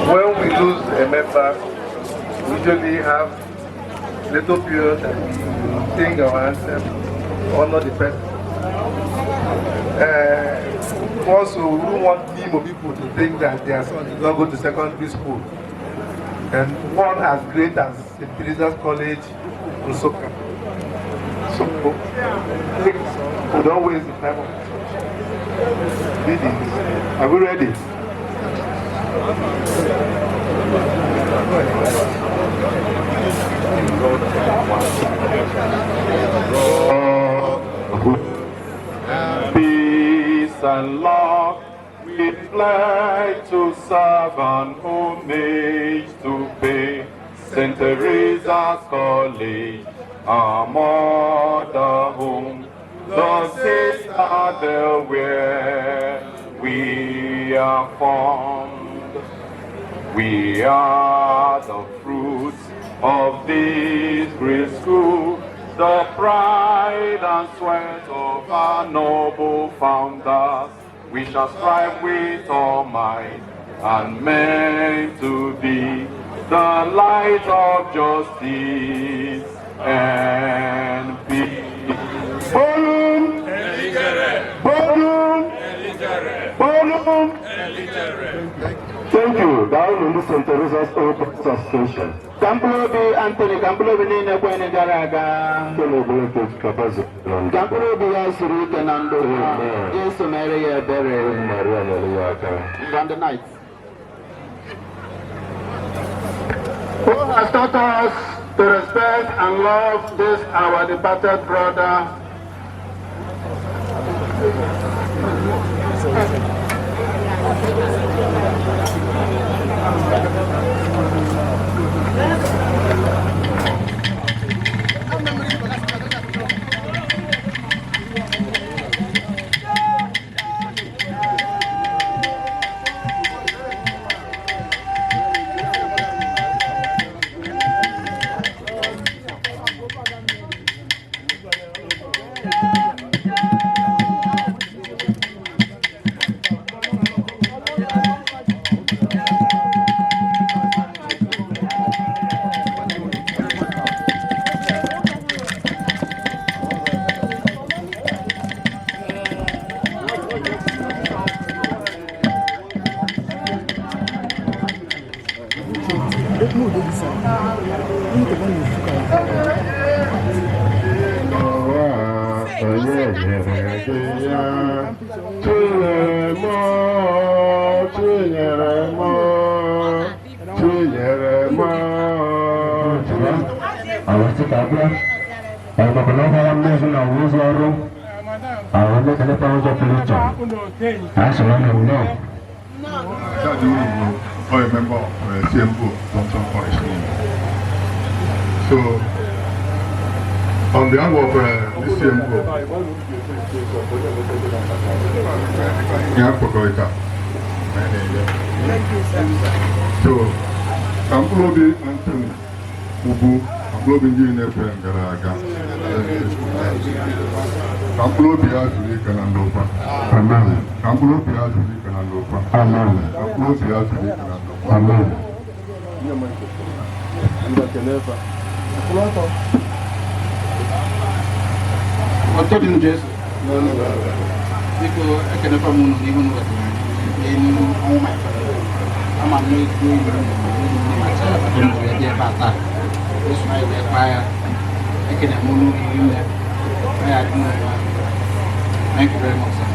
When we lose a member, we usually have little period that we sing our anthem, honor the person. Also, we don't want Nimo people to think that their son did not go to secondary school. And one as great as the Teresa's College in Soka. So, we don't waste the time of reading. Are we ready? Peace and love, we pledge to serve and homage to pay. St. Teresa's College, our mother home, the sister where we are formed. We are the fruits of this great school, the pride and sweat of our noble founders. We shall strive with all might and meant to be the light of justice and peace. Bolum, Bolum, Bolum. Thank you. Down in the St. Teresa's Open Station. Kampurobi Anthony, Kampurobi Nina Kwene Garaga. Kampurobi Azuri Kanando. Yes, Maria Bere. From the night. Who has taught us to respect and love this our departed brother? So, on behalf of this CMO, so, Kampurobi Anthony Ugwu, Kampurobi Njine Garaga, Kampurobi Azuri Kanandopa, Amen. Kampurobi Azuri Kanandopa, Amen. Kampurobi Azuri Kanandopa, Amen. Ọtọ dị njọ biko ekenekwa m unu n'ihu n'ụbọchị n'elu ọnwụ ma ama m n'etu oyi macha abadọ ya dị ebe a taa osu anyị wee kpaa ya ekene m unu iri nne na ya dị n'ụwa. Thank you very much, sir.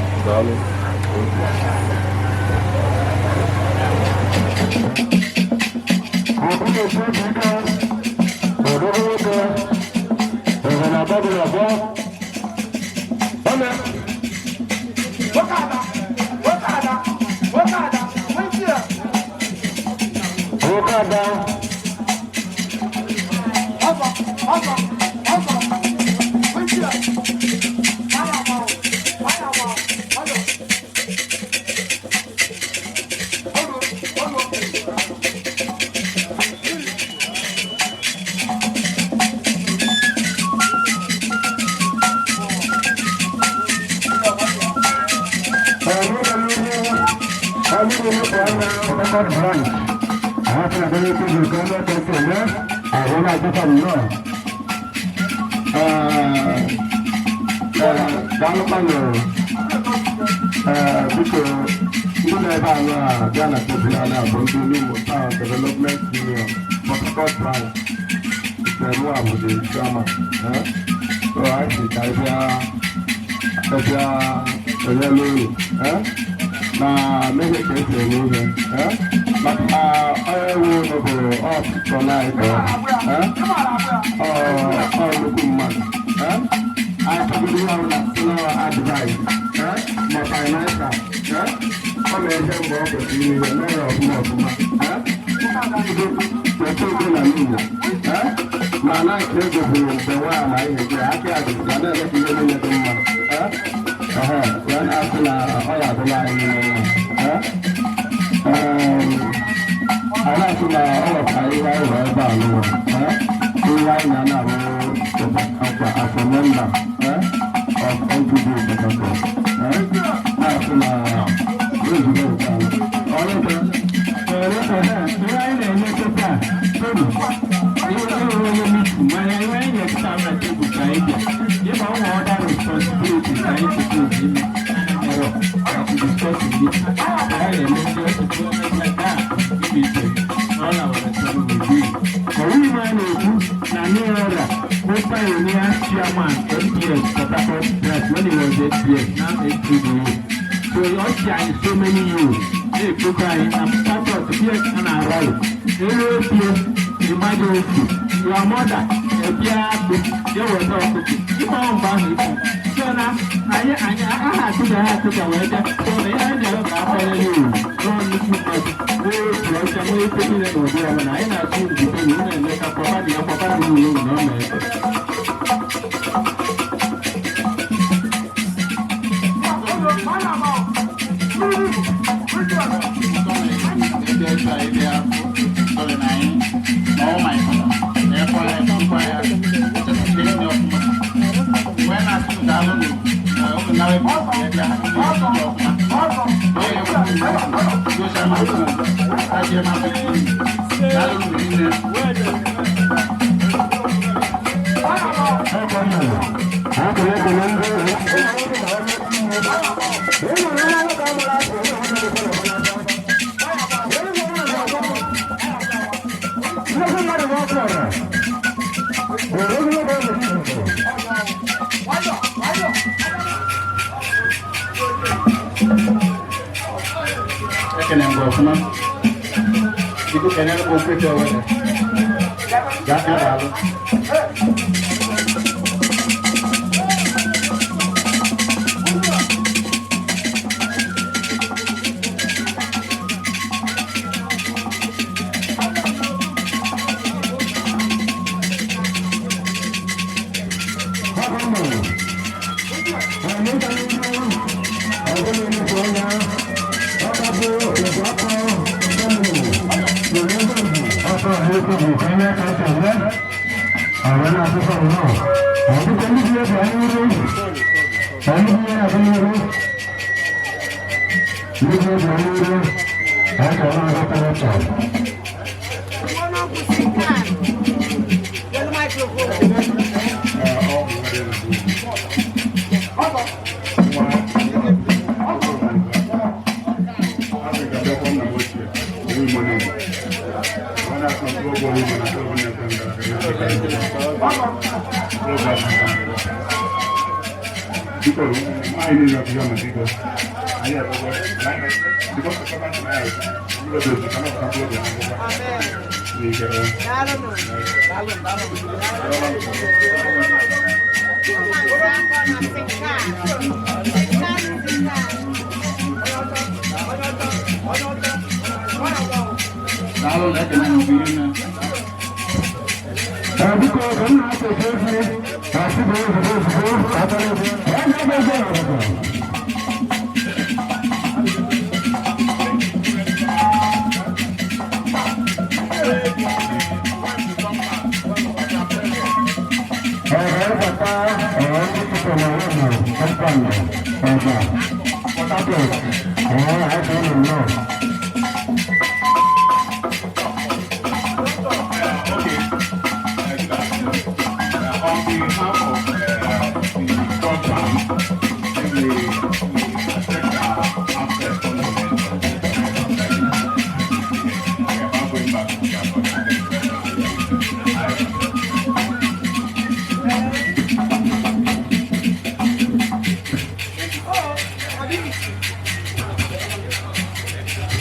Development Union, Protocol Prize, it's a with the drama. So I think I make it case in moving. But I will go off tonight. Looking man. I probably have no advice. My financial. Come and help me with the mayor of North. My life is the one I can't when after all of the line, I like to know all of my value. Right now, as a member of NPD, So so many years. Hey, I'm part of here and I arrive. Imagine your mother, a you were not you found Barney. So now I had to go away. So they had never you. Don't look at wait, I'm waiting and I have seen the and make a property of a family.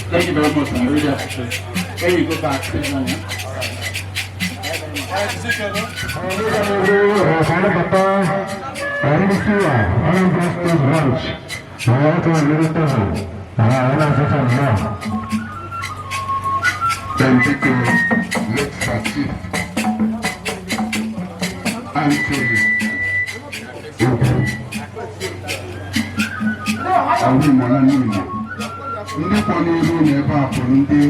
Thank you very much, I really appreciate it. When you go back, please, Owaimo-Nimo. Ndị kwanyere n'ebe a bụ ndị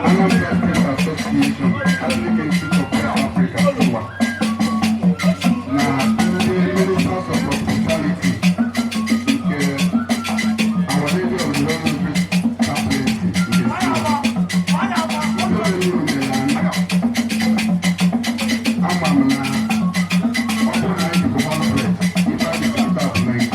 Anambra State Association Advocacy for West Africa ụwa na ndị Ministers of Hospitality nke Our Lady of the Lord Chaplaincy nke Ksji. Ndị mere anya ama m na ọ bụrụ na anyị bụ 100 ife adịghị ebe a bụ 99.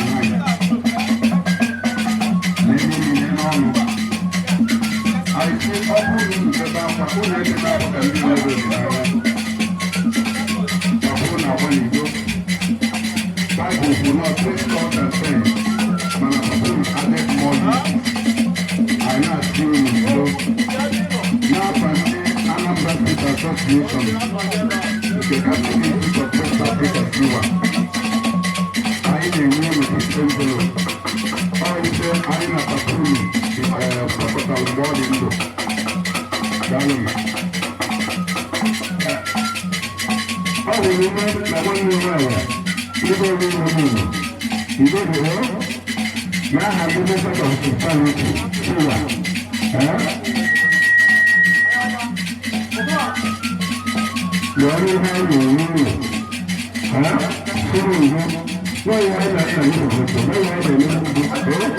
I say all who the Baba who let the Baba can be able to Bible will not take God and say, man, added more. I not sure you now can say Anambra State Association, the Catholic Institute of West Africa Cuba. I didn't know the symbol. I said I am a Papuni. Protocol board into Dalima. How will you know that one you know? You don't know. You don't know. Now have you never got to hospitality? You only have your room. Why you have that? Why you have that?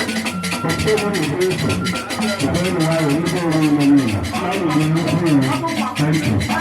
But so many people, the very well, you go Owaimo-Nimo. How will you look here?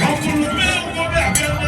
Thank you.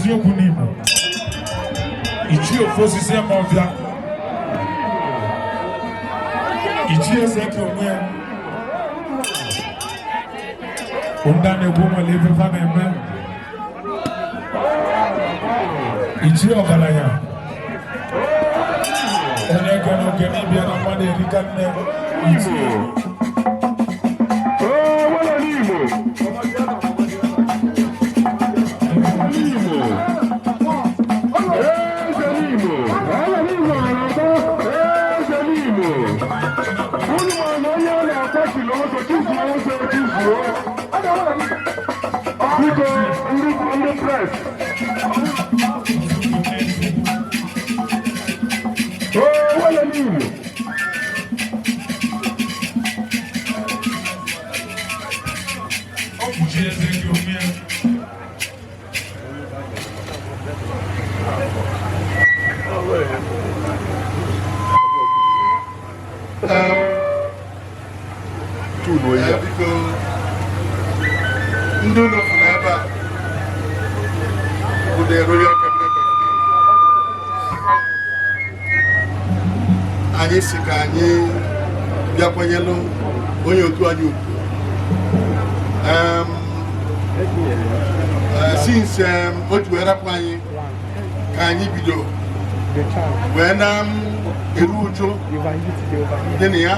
Owaimo-Nimo. Ichi ofosisi amobia. Ichi ezeki omwe. Ondane goma leve fa meme. Ichi ogalanya. Onye gano gemi bia na mane rikanne. Ichi Owaimo-Nimo. Anyị si ka anyị bịakwanyelu onye otu anyị ukwu. Since o ji wee rapụ anyị ka anyị bido wee na-eru uju dị na ya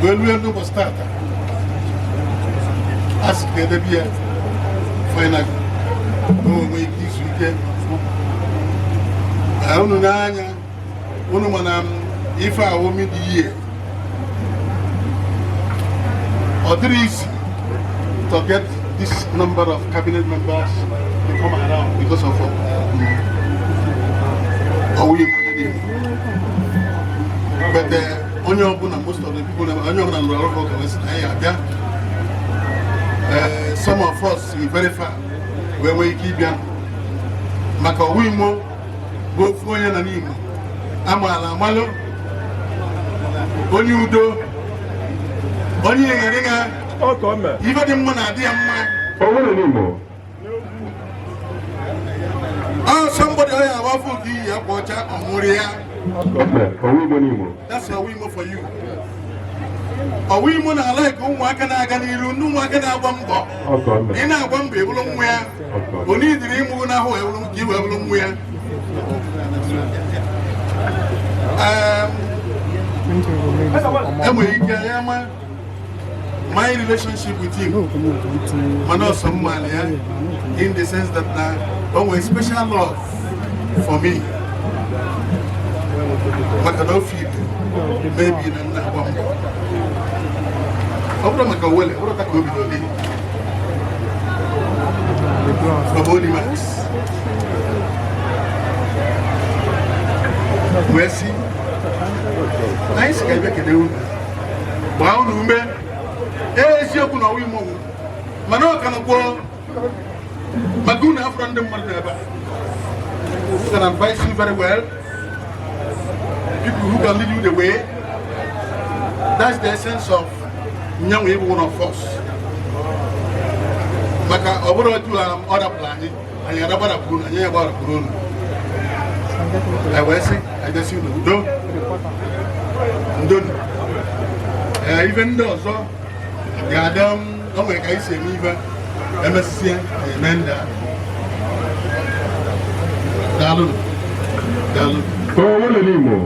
wee lue n'ụbọchị tata a sị ka edebe ya finally onwe ike izu ike. Unu n'anya unu mana ife ahụ midi ihe ọ dịrị easy to get this number of cabinet members to come around because of Owaimo-Nimo. But onye ọbụla, most of the people, onye ọbụla nụrụ ọrụ ọka wee sị na ya abịa. Some of us we very far wee nwee ike ịbịa maka Owaimo bụ ofu onye na n'Imo amaala amalụ, onye udo, onye ịghara ife dị mma na-adị ya mma. Owaimo-Nimo. Somebody onye awafu gị iyi akwa ọcha ọmụrụ ya. Owaimo-Nimo. That's Owaimo for you. Owaimo na-ala ka ụmụaka na-aga n'iru, ndị ụmụaka na-agba mbọ. Ị na-agba mbọ ebulu nwa ya. Onye idiri ịmụ n'ahụ ka iwe ebulu nwa ya. My relationship with him, in the sense that a special love for me. But I don't feel maybe in a woman. Owaimo-Nimo. Wee si anyị si ga-ebe kede unu gbaa unu ume eziokwu na Owaimo mana ọ ka nọkwuo maka unu afọ ndị mmadụ n'ebe a can advise you very well, people who can lead you the way. That's the essence of Nyanwe Ugwu, one of us. Maka oboro tu other planning and you about a prune and you about a prune. I will say, I just you know, don't. Even though so, the Adam, don't make I say even MSC and Menda. Dalu. Owaimo-Nimo.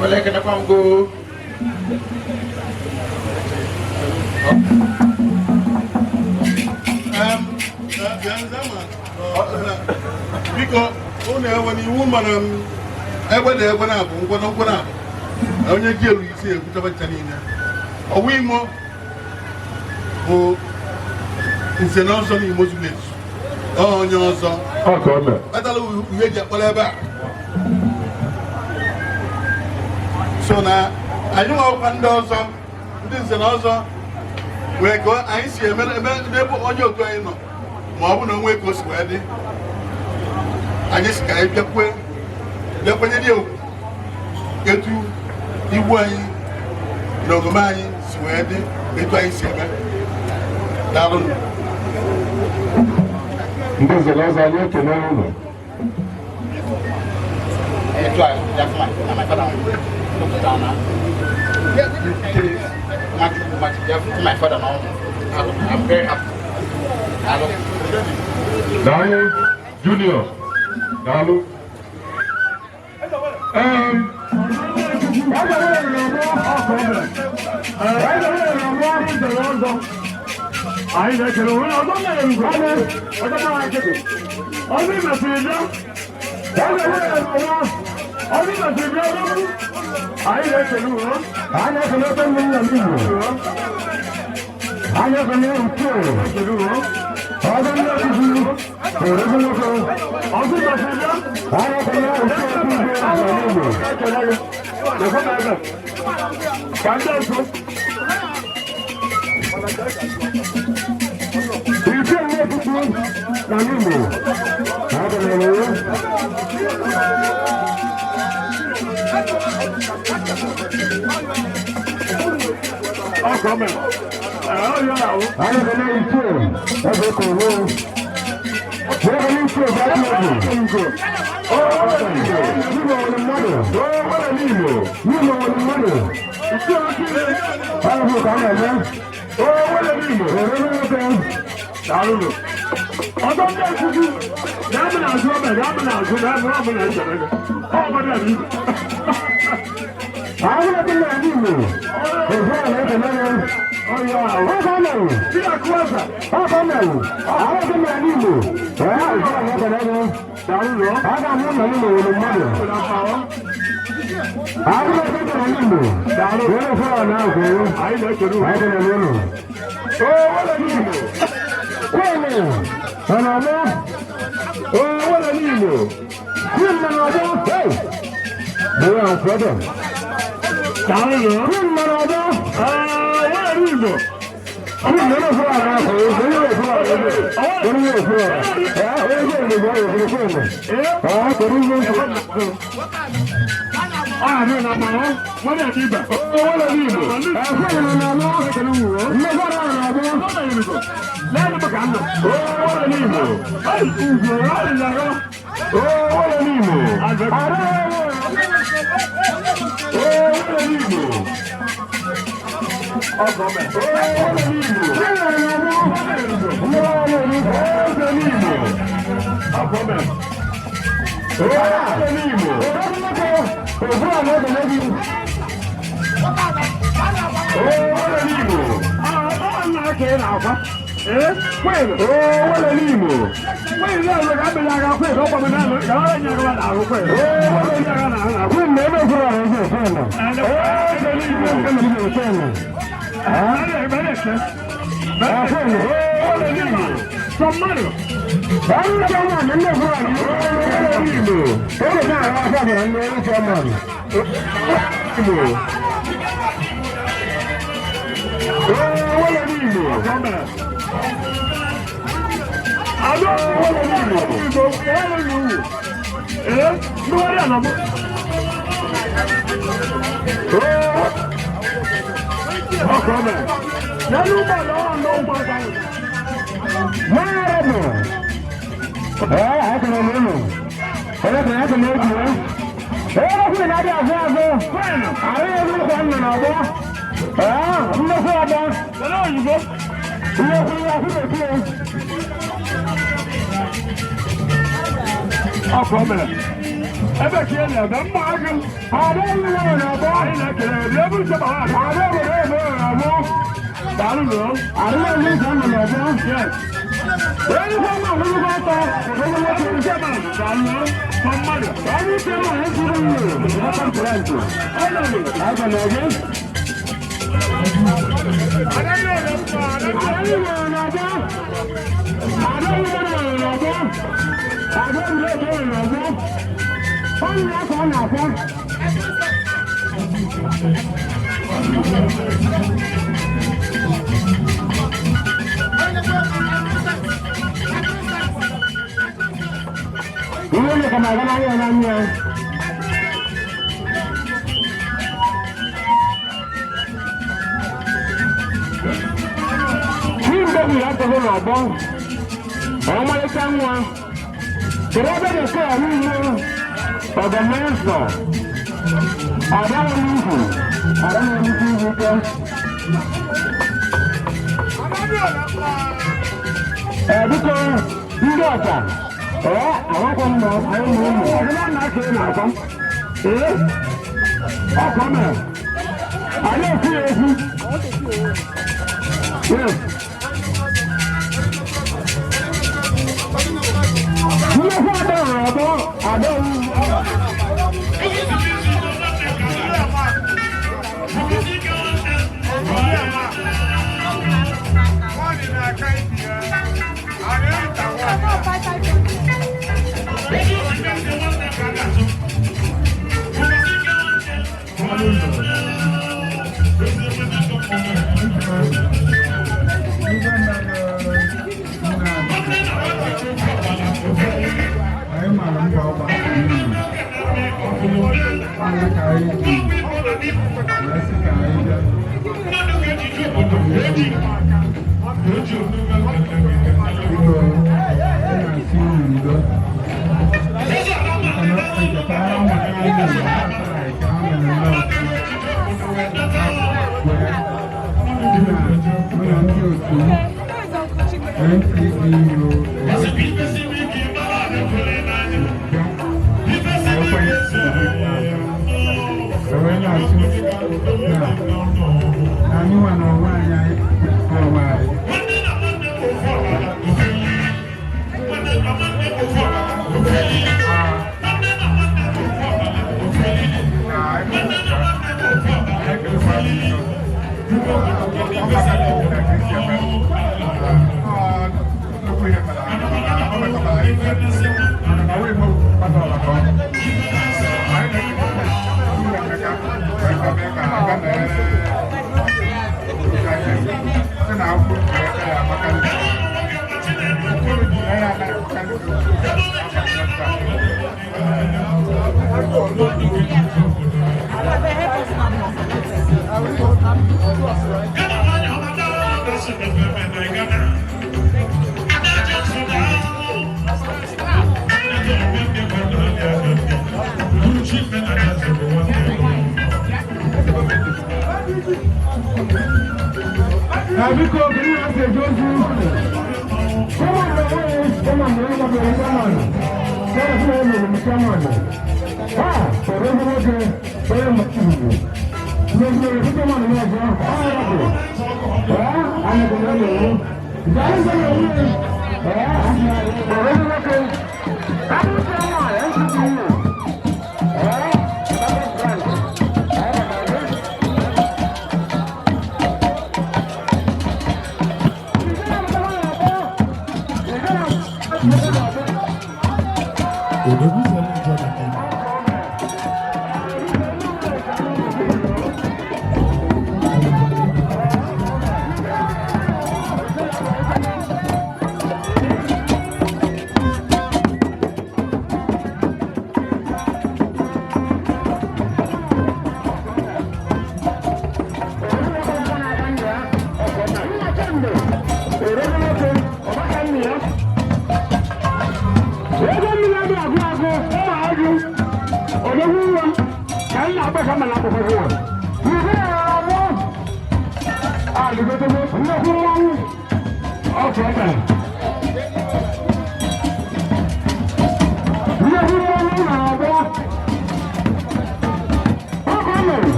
Well, I can go. Because when you woman, everywhere I only deal with you, Owaimo who is an awesome in most places. Oh, your son. Oh, God. I tell you, we get whatever. So now, I know how condolence. This is an awesome. We go, I see a man on your going. Mom, no way goes wedding. I just can't get away. Let me do. Get to the way. No, my sweating. It's why I see a man. Because the laws are not to know. My father now. I'm very happy. Daniel Junior. Dalu. I like to know. I don't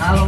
Halo,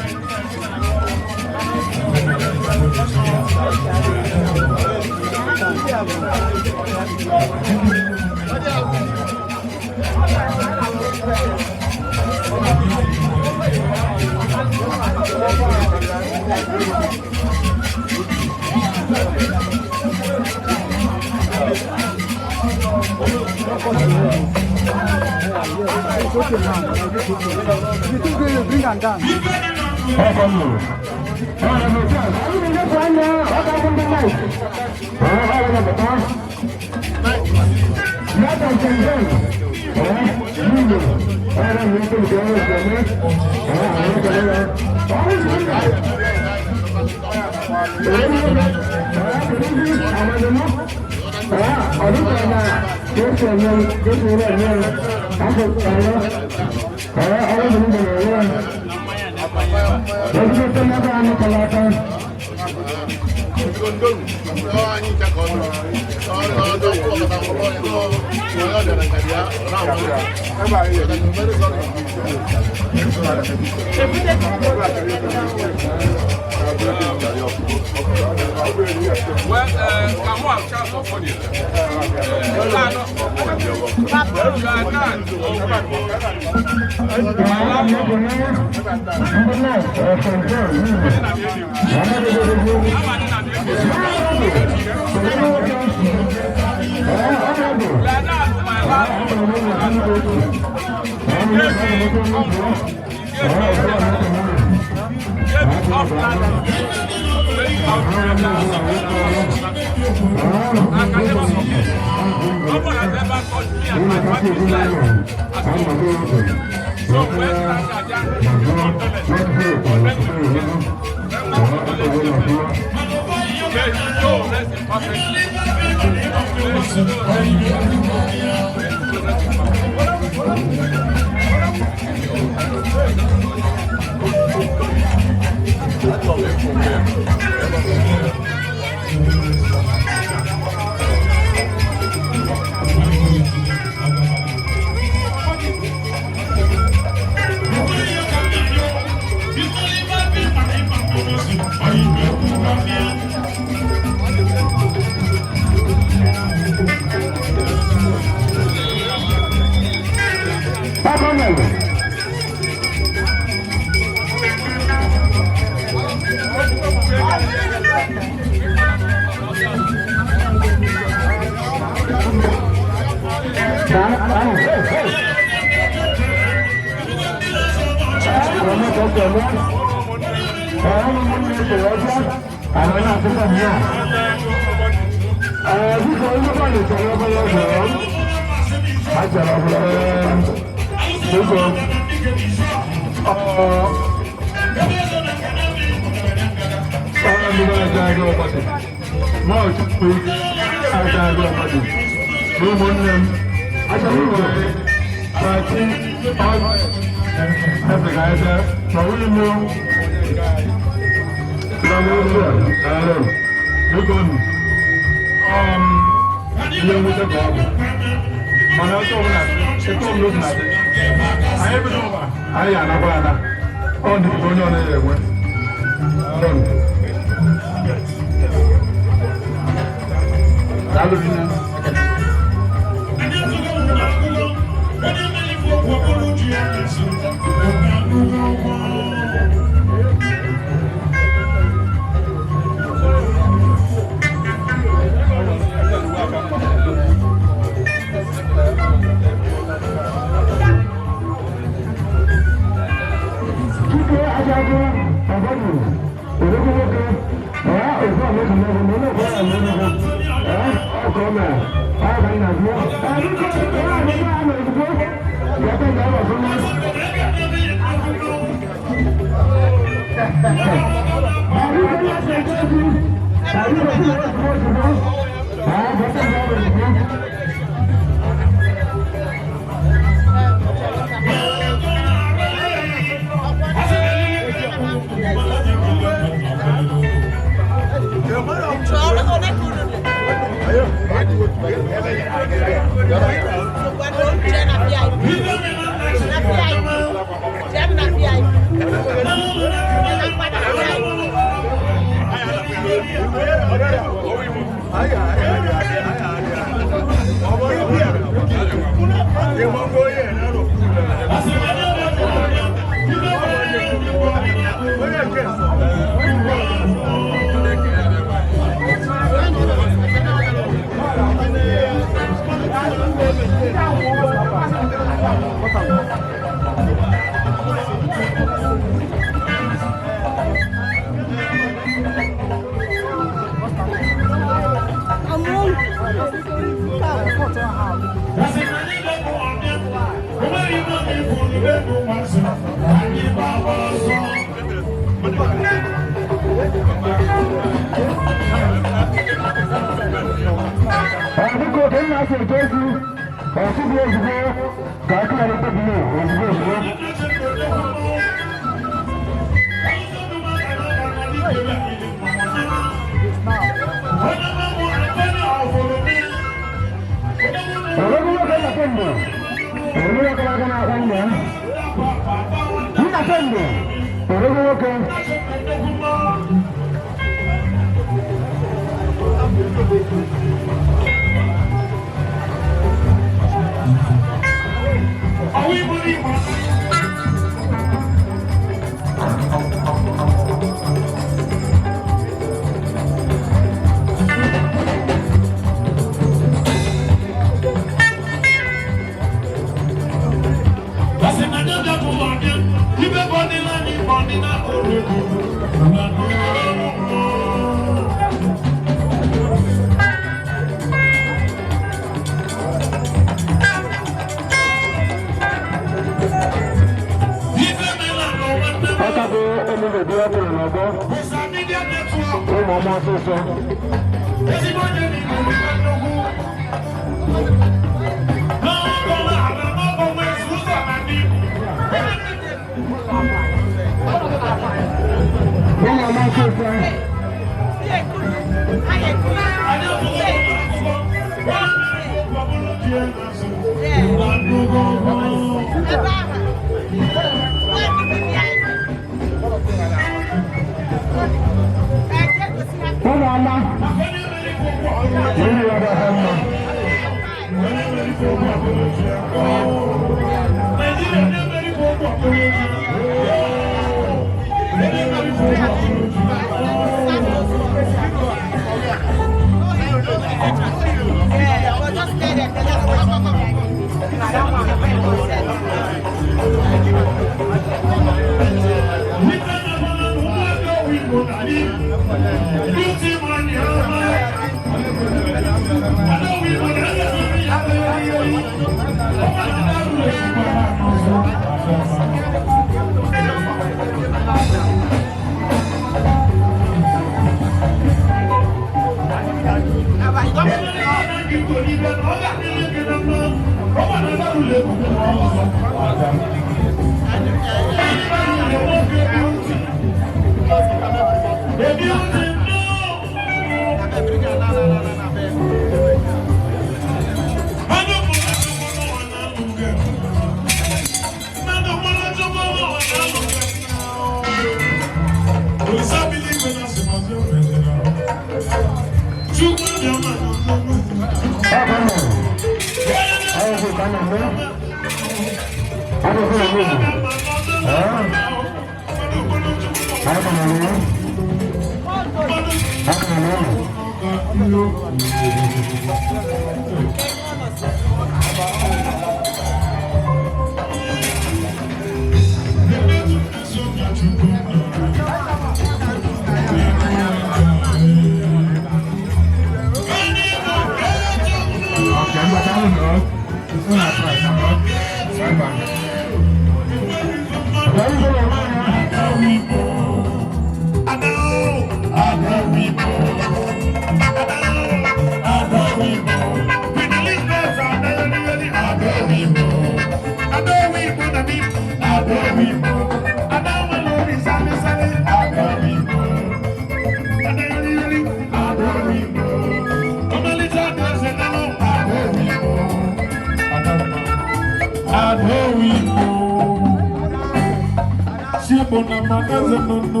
Siapa nama nazar nunu